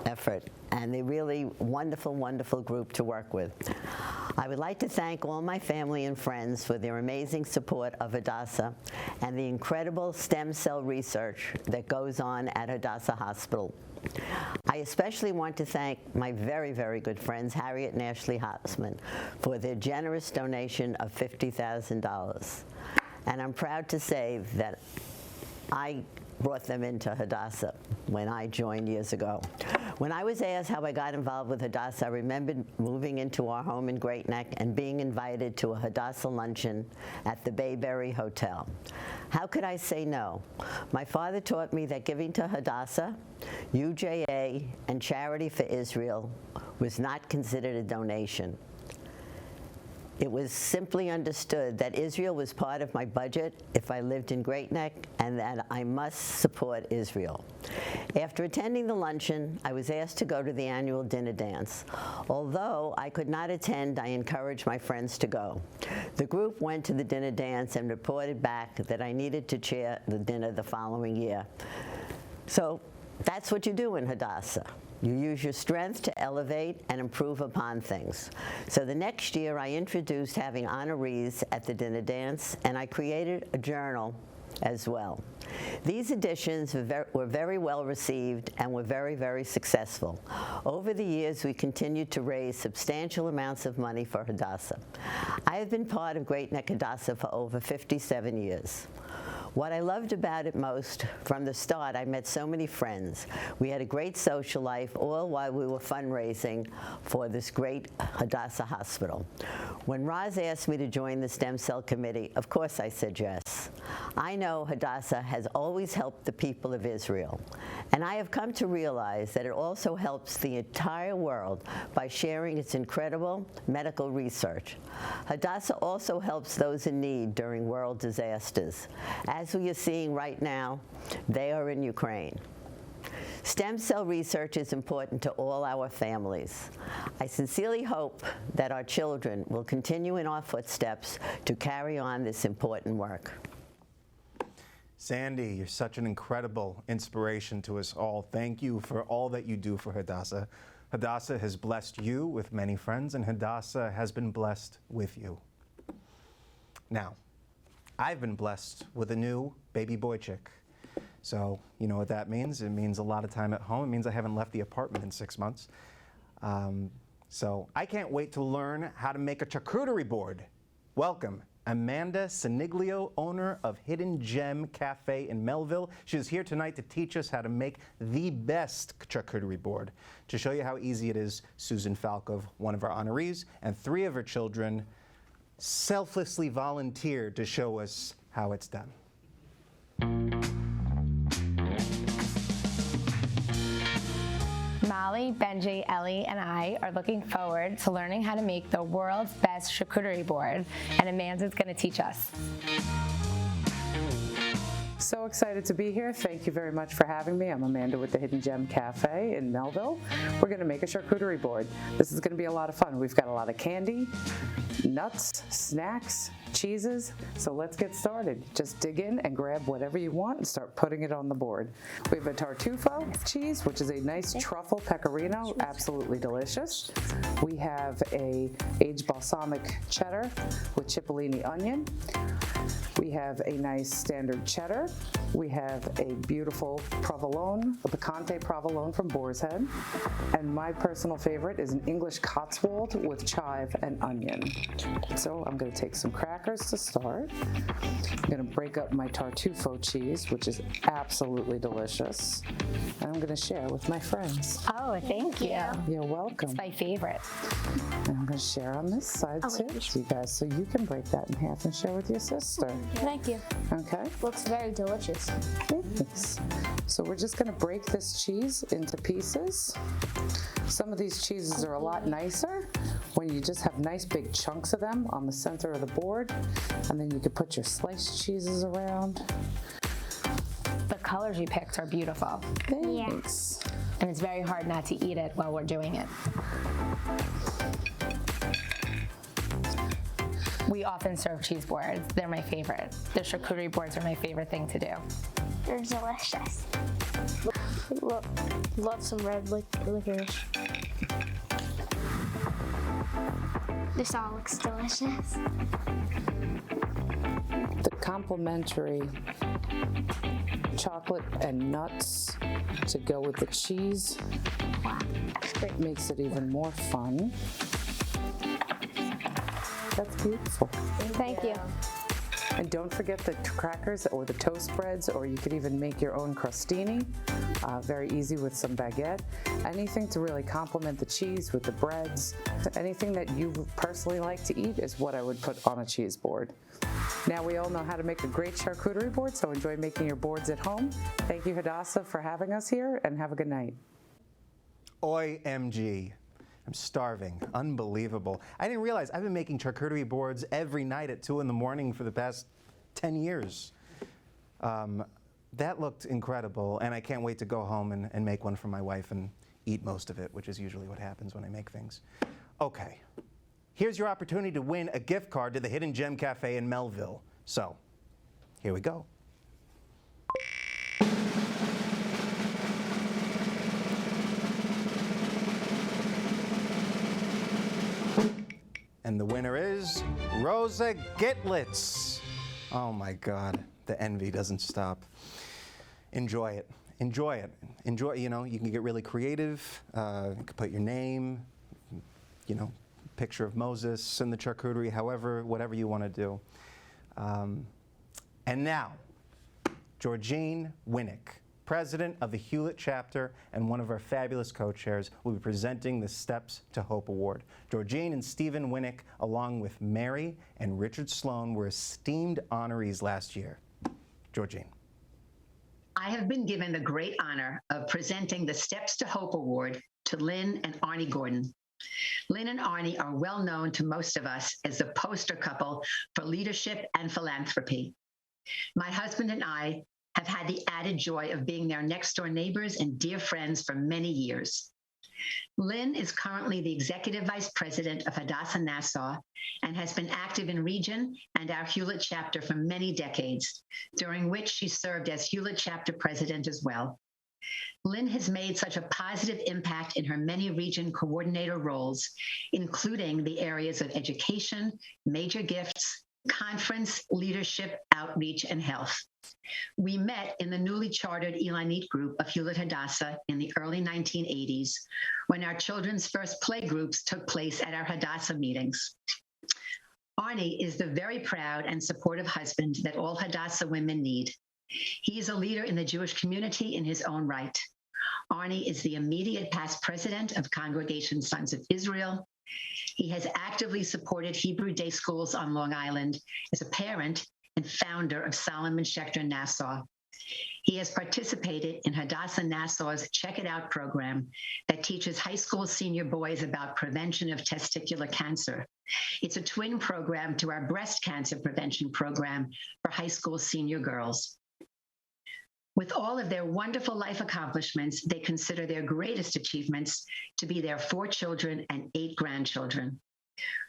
effort. And they're really wonderful, wonderful group to work with. I would like to thank all my family and friends for their amazing support of Hadassah and the incredible stem cell research that goes on at Hadassah Hospital. I especially want to thank my very, very good friends, Harriet and Ashley Hosman, for their generous donation of $50,000. And I'm proud to say that I brought them into Hadassah when I joined years ago. When I was asked how I got involved with Hadassah, I remembered moving into our home in Great Neck and being invited to a Hadassah luncheon at the Bayberry Hotel. How could I say no? My father taught me that giving to Hadassah, UJA, and Charity for Israel was not considered a donation. It was simply understood that Israel was part of my budget if I lived in Great Neck, and that I must support Israel. After attending the luncheon, I was asked to go to the annual dinner dance. Although I could not attend, I encouraged my friends to go. The group went to the dinner dance and reported back that I needed to chair the dinner the following year. So that's what you do in Hadassah. You use your strength to elevate and improve upon things. So the next year, I introduced having honorees at the dinner dance, and I created a journal as well. These editions were very well received and were very, very successful. Over the years, we continued to raise substantial amounts of money for Hadassah. I have been part of Great Neck Hadassah for over 57 years. What I loved about it most, from the start, I met so many friends. We had a great social life, all while we were fundraising for this great Hadassah Hospital. When Roz asked me to join the Stem Cell Committee, of course I said yes. I know Hadassah has always helped the people of Israel, and I have come to realize that it also helps the entire world by sharing its incredible medical research. Hadassah also helps those in need during world disasters. As we are seeing right now, they are in Ukraine. Stem cell research is important to all our families. I sincerely hope that our children will continue in our footsteps to carry on this important work.
Sandy, you're such an incredible inspiration to us all. Thank you for all that you do for Hadassah. Hadassah has blessed you with many friends, and Hadassah has been blessed with you. Now, I've been blessed with a new baby boy chick. So you know what that means? It means a lot of time at home. It means I haven't left the apartment in 6 months. So I can't wait to learn how to make a charcuterie board. Welcome, Amanda Siniglio, owner of Hidden Gem Cafe in Melville. She is here tonight to teach us how to make the best charcuterie board. To show you how easy it is, Susan Falco, one of our honorees, and 3 of her children selflessly volunteered to show us how it's done.
Molly, Benji, Ellie, and I are looking forward to learning how to make the world's best charcuterie board, and Amanda's going to teach us.
So excited to be here. Thank you very much for having me. I'm Amanda with the Hidden Gem Cafe in Melville. We're going to make a charcuterie board. This is going to be a lot of fun. We've got a lot of candy, nuts, snacks, cheeses. So let's get started. Just dig in and grab whatever you want and start putting it on the board. We have a tartufo cheese, which is a nice truffle pecorino, absolutely delicious. We have a aged balsamic cheddar with cipollini onion. We have a nice standard cheddar. We have a beautiful provolone, a picante provolone from Boar's Head. And my personal favorite is an English Cotswold with chive and onion. So I'm going to take some crackers to start. I'm going to break up my tartufo cheese, which is absolutely delicious. And I'm going to share with my friends.
Oh, thank you.
You're welcome.
It's my favorite.
And I'm going to share on this side too, you guys, so you can break that in half and share with your sister.
Thank you.
Okay.
Looks very delicious.
Thanks. So we're just going to break this cheese into pieces. Some of these cheeses are a lot nicer when you just have nice big chunks of them on the center of the board, and then you could put your sliced cheeses around.
The colors you picked are beautiful.
Thanks.
And it's very hard not to eat it while we're doing it. We often serve cheese boards. They're my favorite. The charcuterie boards are my favorite thing to do.
They're delicious. Love some red licorice. This all looks delicious.
The complimentary chocolate and nuts to go with the cheese makes it even more fun. That's beautiful.
Thank you.
And don't forget the crackers or the toast breads, or you could even make your own crostini. Very easy with some baguette. Anything to really complement the cheese with the breads. Anything that you personally like to eat is what I would put on a cheese board. Now we all know how to make a great charcuterie board, so enjoy making your boards at home. Thank you, Hadassah, for having us here, and have a good night.
OMG. I'm starving. Unbelievable. I didn't realize I've been making charcuterie boards every night at 2 in the morning for the past 10 years. That looked incredible, and I can't wait to go home and make one for my wife and eat most of it, which is usually what happens when I make things. Okay. Here's your opportunity to win a gift card to the Hidden Gem Cafe in Melville. So, here we go. And the winner is Rosa Gitlitz. Oh my God, the envy doesn't stop. Enjoy it, enjoy it. Enjoy, you know, you can get really creative. You can put your name, you know, picture of Moses in the charcuterie, however, whatever you want to do. And now, Georgine Winnick, president of the Hewlett chapter and one of our fabulous co-chairs, will be presenting the Steps to Hope Award. Georgine and Stephen Winnick, along with Mary and Richard Sloan, were esteemed honorees last year. Georgine.
I have been given the great honor of presenting the Steps to Hope Award to Lynn and Arnie Gordon. Lynn and Arnie are well known to most of us as the poster couple for leadership and philanthropy. My husband and I have had the added joy of being their next-door neighbors and dear friends for many years. Lynn is currently the Executive Vice President of Hadassah, Nassau, and has been active in region and our Hewlett chapter for many decades, during which she served as Hewlett chapter president as well. Lynn has made such a positive impact in her many region coordinator roles, including the areas of education, major gifts, conference, leadership, outreach, and health. We met in the newly chartered Elanite group of Hewlett Hadassah in the early 1980s, when our children's first play groups took place at our Hadassah meetings. Arnie is the very proud and supportive husband that all Hadassah women need. He is a leader in the Jewish community in his own right. Arnie is the immediate past president of Congregation Sons of Israel. He has actively supported Hebrew day schools on Long Island as a parent and founder of Solomon Schechter Nassau, He has participated in Hadassah Nassau's Check It Out program that teaches high school senior boys about prevention of testicular cancer. It's a twin program to our breast cancer prevention program for high school senior girls. With all of their wonderful life accomplishments, they consider their greatest achievements to be their 4 children and 8 grandchildren.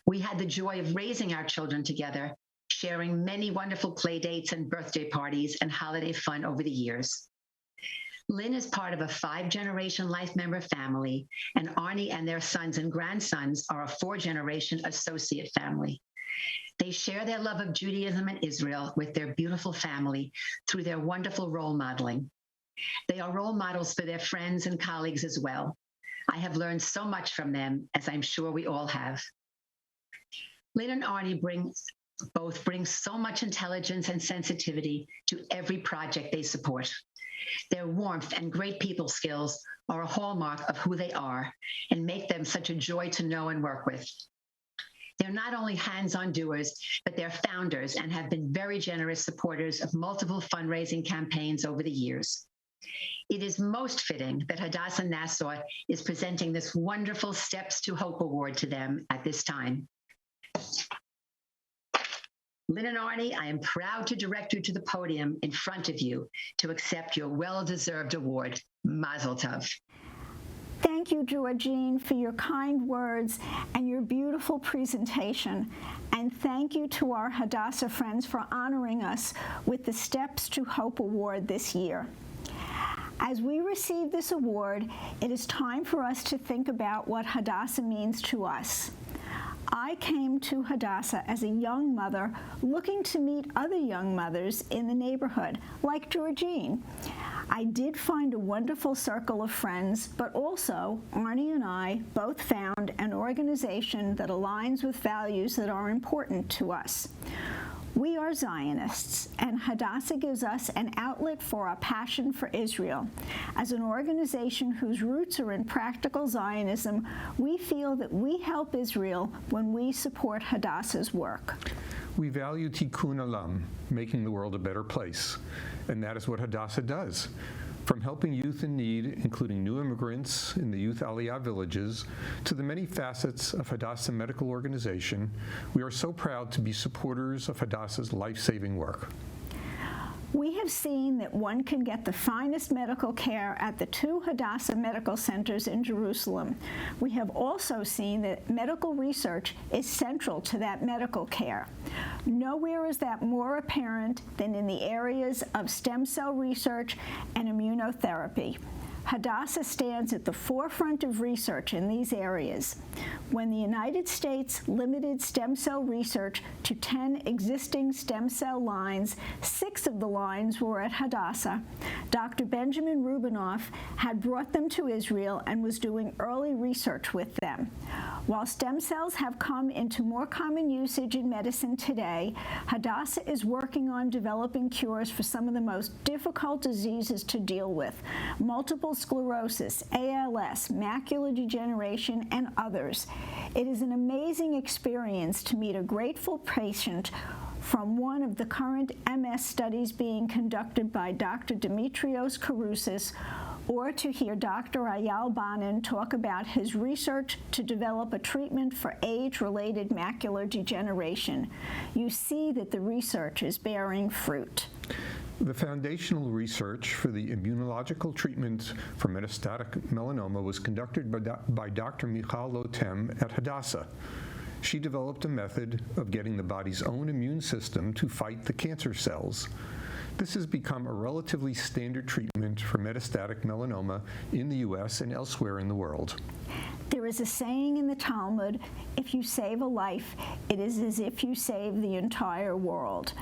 We had the joy of raising our children together, sharing many wonderful play dates and birthday parties and holiday fun over the years. Lynn is part of a 5-generation Life Member family, and Arnie and their sons and grandsons are a 4-generation associate family. They share their love of Judaism and Israel with their beautiful family through their wonderful role modeling. They are role models for their friends and colleagues as well. I have learned so much from them, as I'm sure we all have. Lynn and Arnie both bring so much intelligence and sensitivity to every project they support. Their warmth and great people skills are a hallmark of who they are and make them such a joy to know and work with. They're not only hands-on doers, but they're founders and have been very generous supporters of multiple fundraising campaigns over the years. It is most fitting that Hadassah Nassau is presenting this wonderful Steps to Hope Award to them at this time. Lynn and Arnie, I am proud to direct you to the podium in front of you to accept your well-deserved award. Mazel tov.
Thank you, Georgine, for your kind words and your beautiful presentation. And thank you to our Hadassah friends for honoring us with the Steps to Hope Award this year. As we receive this award, it is time for us to think about what Hadassah means to us. I came to Hadassah as a young mother looking to meet other young mothers in the neighborhood, like Georgine. I did find a wonderful circle of friends, but also Arnie and I both found an organization that aligns with values that are important to us. We are Zionists, and Hadassah gives us an outlet for our passion for Israel. As an organization whose roots are in practical Zionism, we feel that we help Israel when we support Hadassah's work.
We value tikkun olam, making the world a better place, and that is what Hadassah does. From helping youth in need, including new immigrants in the youth Aliyah villages, to the many facets of Hadassah Medical Organization, we are so proud to be supporters of Hadassah's life-saving work.
We have seen that one can get the finest medical care at the 2 Hadassah medical centers in Jerusalem. We have also seen that medical research is central to that medical care. Nowhere is that more apparent than in the areas of stem cell research and immunotherapy. Hadassah stands at the forefront of research in these areas. When the United States limited stem cell research to 10 existing stem cell lines, 6 of the lines were at Hadassah. Dr. Benjamin Rubinoff had brought them to Israel and was doing early research with them. While stem cells have come into more common usage in medicine today, Hadassah is working on developing cures for some of the most difficult diseases to deal with: multiple sclerosis, ALS, macular degeneration, and others. It is an amazing experience to meet a grateful patient from one of the current MS studies being conducted by Dr. Dimitrios Karousis, or to hear Dr. Ayal Banin talk about his research to develop a treatment for age-related macular degeneration. You see that the research is bearing fruit.
The foundational research for the immunological treatment for metastatic melanoma was conducted by Dr. Michal Lotem at Hadassah. She developed a method of getting the body's own immune system to fight the cancer cells. This has become a relatively standard treatment for metastatic melanoma in the U.S. and elsewhere in the world.
There is a saying in the Talmud, if you save a life, it is as if you save the entire world.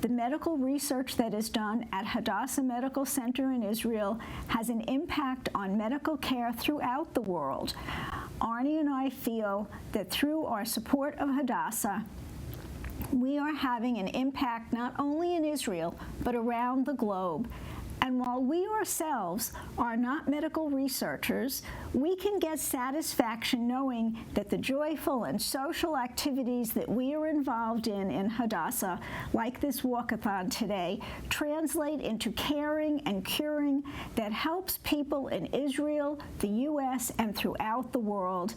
The medical research that is done at Hadassah Medical Center in Israel has an impact on medical care throughout the world. Arnie and I feel that through our support of Hadassah, we are having an impact not only in Israel, but around the globe. And while we ourselves are not medical researchers, we can get satisfaction knowing that the joyful and social activities that we are involved in Hadassah, like this walkathon today, translate into caring and curing that helps people in Israel, the U.S., and throughout the world.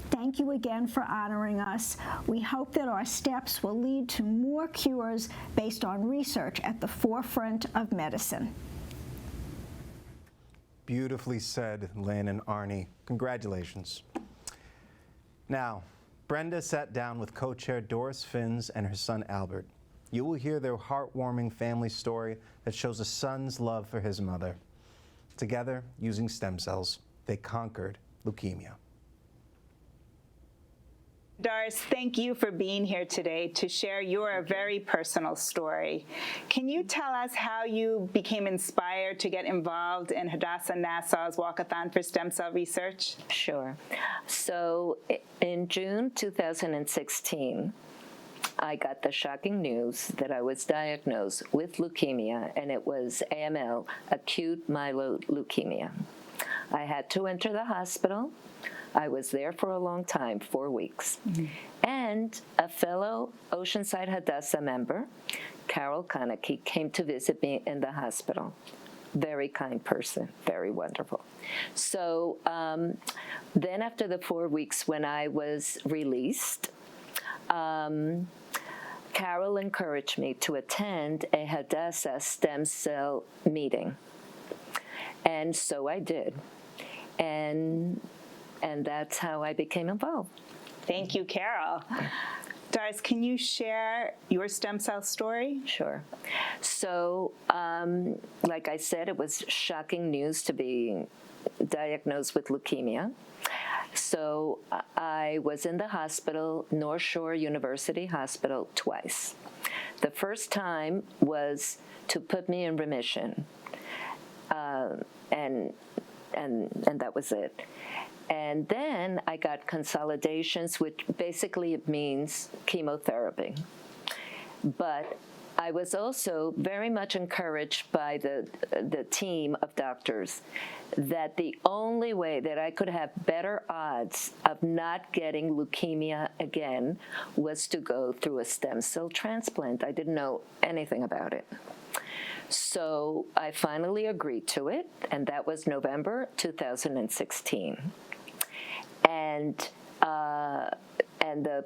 Thank you again for honoring us. We hope that our steps will lead to more cures based on research at the forefront of medicine.
Beautifully said, Lynn and Arnie. Congratulations. Now, Brenda sat down with co-chair Doris Finns and her son Albert. You will hear their heartwarming family story that shows a son's love for his mother. Together, using stem cells, they conquered leukemia.
Doris, thank you for being here today to share your very personal story. Can you tell us how you became inspired to get involved in Hadassah Nassau's Walkathon for stem cell research?
Sure. So in June 2016, I got the shocking news that I was diagnosed with leukemia, and it was AML, acute myeloid leukemia. I had to enter the hospital. I was there for a long time, 4 weeks. Mm-hmm. And a fellow Oceanside Hadassah member, Carol Konecki, came to visit me in the hospital. Very kind person, very wonderful. So then after the 4 weeks when I was released, Carol encouraged me to attend a Hadassah stem cell meeting. And so I did. And that's how I became involved.
Thank you, Carol. Doris, can you share your stem cell story?
Sure. So, like I said, it was shocking news to be diagnosed with leukemia. So I was in the hospital, North Shore University Hospital, twice. The first time was to put me in remission, and that was it. And then I got consolidations, which basically it means chemotherapy. But I was also very much encouraged by the team of doctors that the only way that I could have better odds of not getting leukemia again was to go through a stem cell transplant. I didn't know anything about it. So I finally agreed to it, and that was November 2016. And the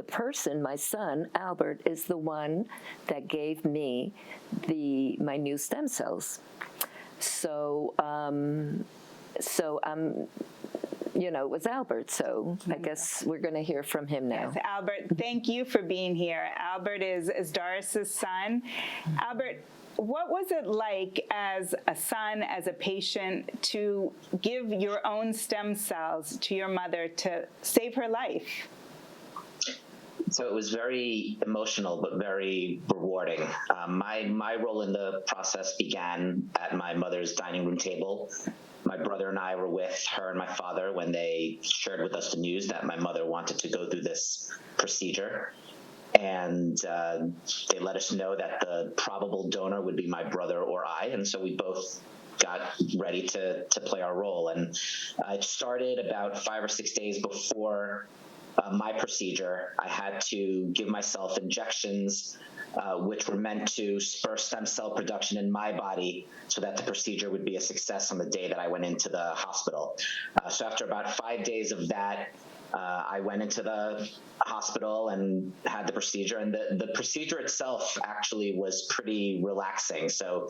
person, my son Albert, is the one that gave me my new stem cells. So it was Albert. So I guess we're going to hear from him now.
Yes, Albert, thank you for being here. Albert is Doris's son. Albert, what was it like as a son, as a patient, to give your own stem cells to your mother to save her life?
So it was very emotional, but very rewarding. My role in the process began at my mother's dining room table. My brother and I were with her and my father when they shared with us the news that my mother wanted to go through this procedure. And they let us know that the probable donor would be my brother or I. And so we both got ready to play our role. And it started about 5 or 6 days before my procedure. I had to give myself injections which were meant to spur stem cell production in my body so that the procedure would be a success on the day that I went into the hospital. So after about 5 days of that, I went into the hospital and had the procedure, and the procedure itself actually was pretty relaxing. So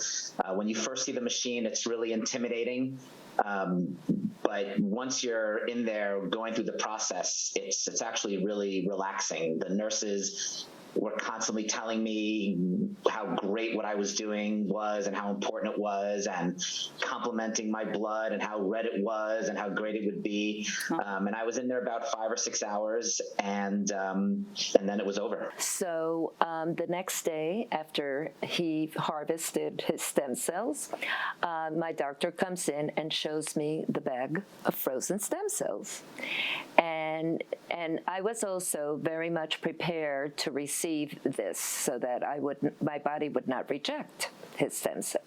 when you first see the machine, it's really intimidating. But once you're in there going through the process, it's actually really relaxing. The nurses were constantly telling me how great what I was doing was and how important it was, and complimenting my blood and how red it was and how great it would be. And I was in there about 5 or 6 hours, and then it was over.
So the next day after he harvested his stem cells, my doctor comes in and shows me the bag of frozen stem cells. And I was also very much prepared to receive receive this so that my body would not reject his stem cell.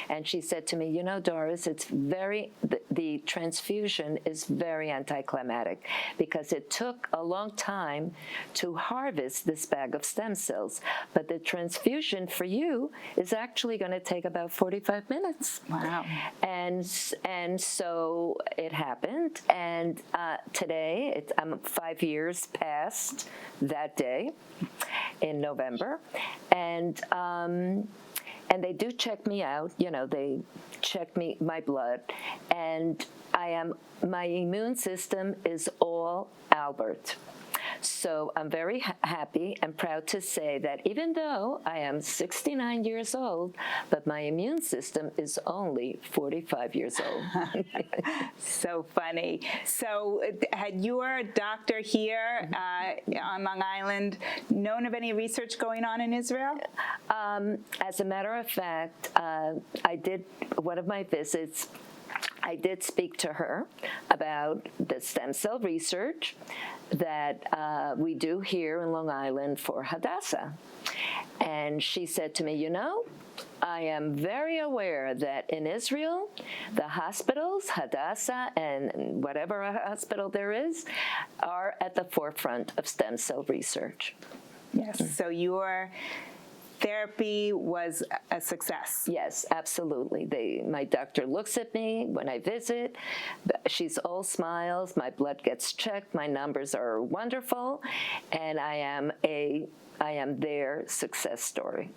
And she said to me, you know, Doris, it's the transfusion is very anticlimactic because it took a long time to harvest this bag of stem cells. But the transfusion for you is actually going to take about 45 minutes.
Wow.
And so it happened. And today, I'm 5 years past that day in November. And they do check me out, you know, they check my blood, and my immune system is all Albert. So I'm very happy and proud to say that even though I am 69 years old, but my immune system is only 45 years old.
So funny. So had your doctor here on Long Island known of any research going on in Israel?
As a matter of fact, I did one of my visits. I did speak to her about the stem cell research that we do here in Long Island for Hadassah. And she said to me, you know, I am very aware that in Israel, the hospitals, Hadassah and whatever hospital there is, are at the forefront of stem cell research.
Yes, so your therapy was a success.
Yes, absolutely. My doctor looks at me when I visit. She's all smiles. My blood gets checked. My numbers are wonderful, and I am their success story.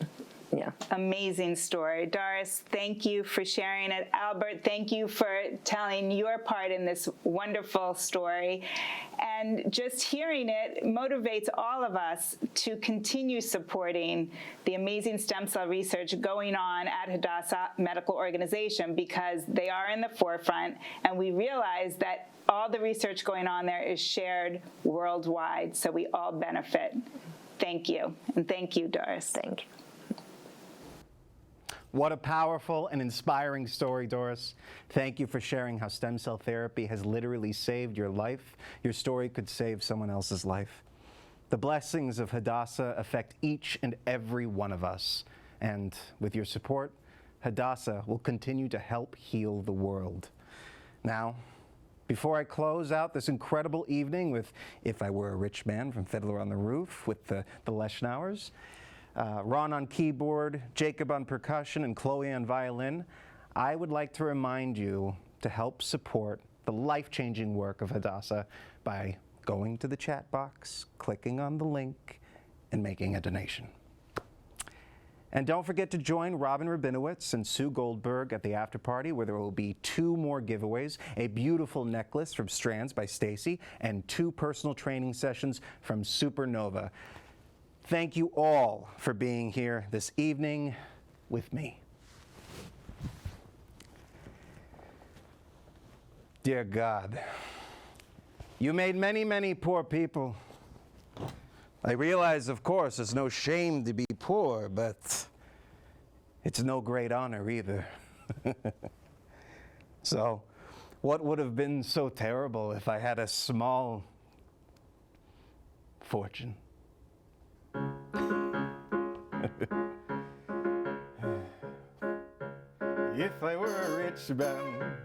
Yeah.
Amazing story. Doris, thank you for sharing it. Albert, thank you for telling your part in this wonderful story. And just hearing it motivates all of us to continue supporting the amazing stem cell research going on at Hadassah Medical Organization, because they are in the forefront, and we realize that all the research going on there is shared worldwide, so we all benefit. Thank you. And thank you, Doris.
Thank you.
What a powerful and inspiring story, Doris. Thank you for sharing how stem cell therapy has literally saved your life. Your story could save someone else's life. The blessings of Hadassah affect each and every one of us. And with your support, Hadassah will continue to help heal the world. Now, before I close out this incredible evening with If I Were a Rich Man from Fiddler on the Roof with the Leschnauers, Ron on keyboard, Jacob on percussion, and Chloe on violin, I would like to remind you to help support the life-changing work of Hadassah by going to the chat box, clicking on the link, and making a donation. And don't forget to join Robin Rabinowitz and Sue Goldberg at the after party, where there will be 2 more giveaways, a beautiful necklace from Strands by Stacy, and 2 personal training sessions from Supernova. Thank you all for being here this evening with me. Dear God, you made many, many poor people. I realize, of course, it's no shame to be poor, but it's no great honor either. So, what would have been so terrible if I had a small fortune? If I were a rich man,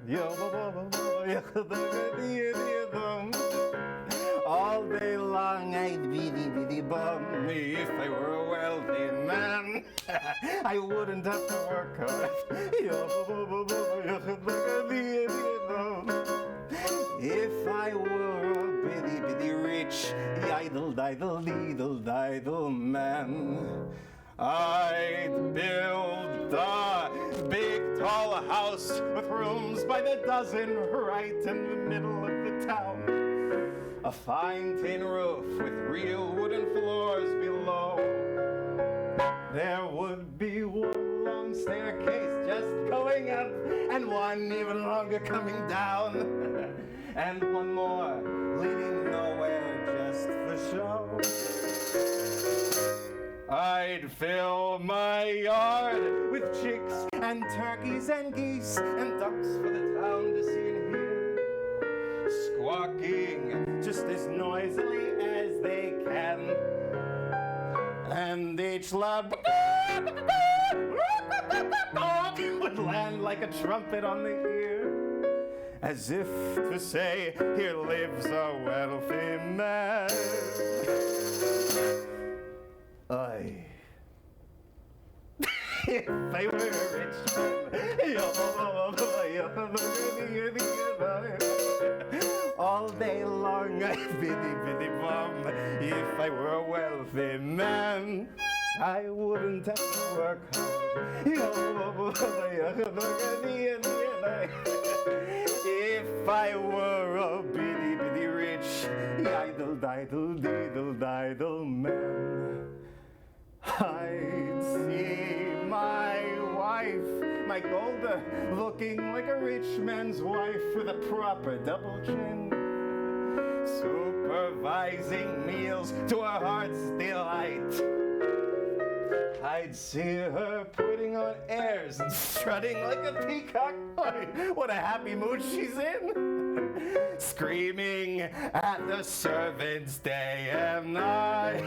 all day long I'd be bum. If I were a wealthy man, I wouldn't have to work hard. If I were a bitty rich, idle man, I'd build a big tall house with rooms by the dozen right in the middle of the town. A fine tin roof with real wooden floors below. There would be one long staircase just going up and one even longer coming down. And one more leading nowhere just for show. I'd fill my yard with chicks and turkeys and geese and ducks for the town to see and hear, squawking just as noisily as they can. and each love would land like a trumpet on the ear, as if to say, here lives a wealthy man. If I were a rich man, all day long I'd biddy bum. If I were a wealthy man, I wouldn't have to work hard. If I were a bitty rich, idle man, I'd see my wife, my Golda, looking like a rich man's wife with a proper double chin, supervising meals to her heart's delight. I'd see her putting on airs and strutting like a peacock. What a happy mood she's in. Screaming at the servants day and night.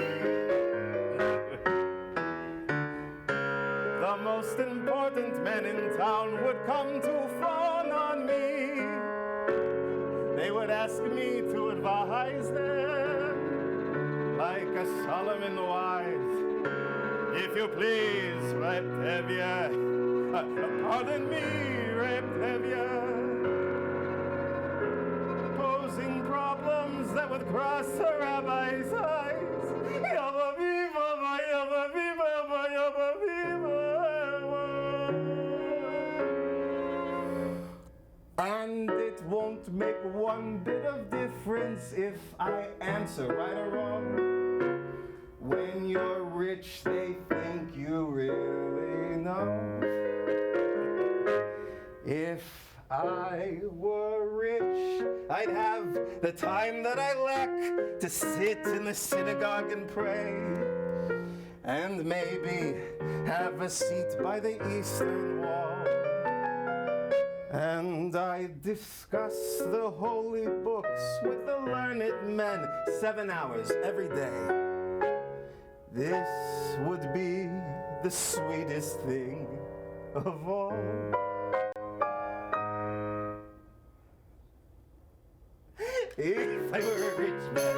The most important men in town would come to fawn on me. They would ask me to advise them like a Solomon wise. If you please, Reptevia, pardon me, Reptevia, posing problems that would cross a rabbi's eyes. Yabba viva, yabba viva, yabba viva. And it won't make one bit of difference if I answer right or wrong. When you're rich, they think you really know. If I were rich, I'd have the time that I lack to sit in the synagogue and pray, and maybe have a seat by the eastern wall. And I'd discuss the holy books with the learned men 7 hours every day. This would be the sweetest thing of all. If I were a rich man,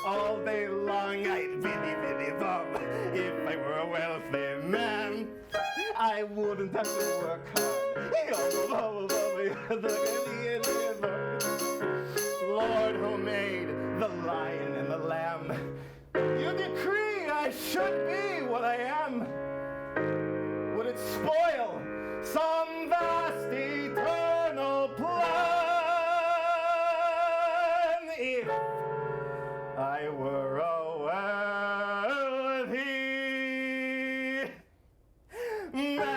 all day long I'd biddy bum. If I were a wealthy man, I wouldn't have to work hard. Lord, who made the lion and the lamb, you decree I should be what I am. Would it spoil some vast eternal plan if I were a wealthy man?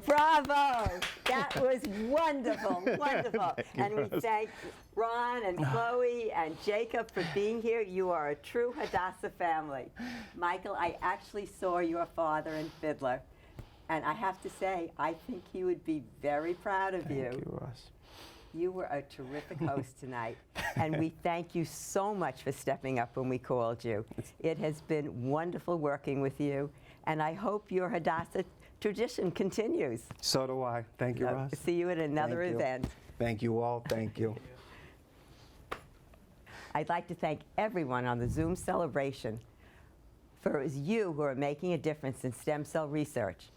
Bravo! That was wonderful, wonderful. And we thank Ron and Chloe and Jacob for being here. You are a true Hadassah family. Michael, I actually saw your father in Fiddler, and I have to say, I think he would be very proud of you.
Thank you, Ross.
You were a terrific host tonight, and we thank you so much for stepping up when we called you. It has been wonderful working with you, and I hope your Hadassah tradition continues.
So do I. Thank you, Ross.
See you at another event.
Thank you all. Thank you.
I'd like to thank everyone on the Zoom celebration, for it was you who are making a difference in stem cell research.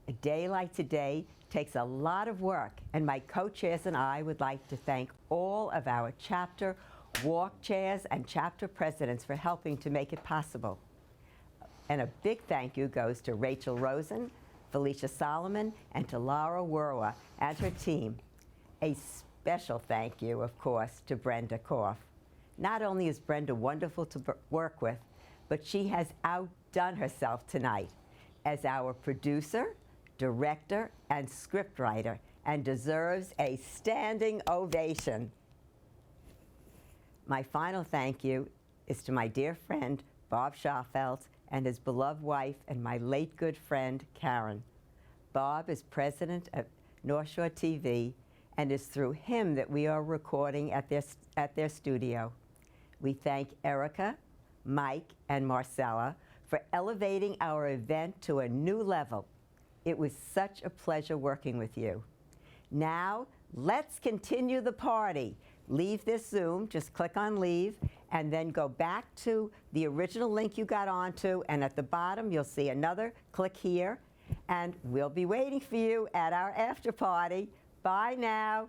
A day like today takes a lot of work, and my co-chairs and I would like to thank all of our chapter, walk chairs, and chapter presidents for helping to make it possible. And a big thank you goes to Rachel Rosen, Felicia Solomon, and to Laura Werwa and her team. A special thank you, of course, to Brenda Koff. Not only is Brenda wonderful to work with, but she has outdone herself tonight as our producer, director, and scriptwriter, and deserves a standing ovation. My final thank you is to my dear friend, Bob Schafelt, and his beloved wife, and my late good friend, Karen. Bob is president of North Shore TV, and it's through him that we are recording at their studio. We thank Erica, Mike, and Marcella for elevating our event to a new level. It was such a pleasure working with you. Now, let's continue the party. Leave this Zoom, just click on leave, and then go back to the original link you got onto, and at the bottom you'll see another, click here, and we'll be waiting for you at our after party. Bye now.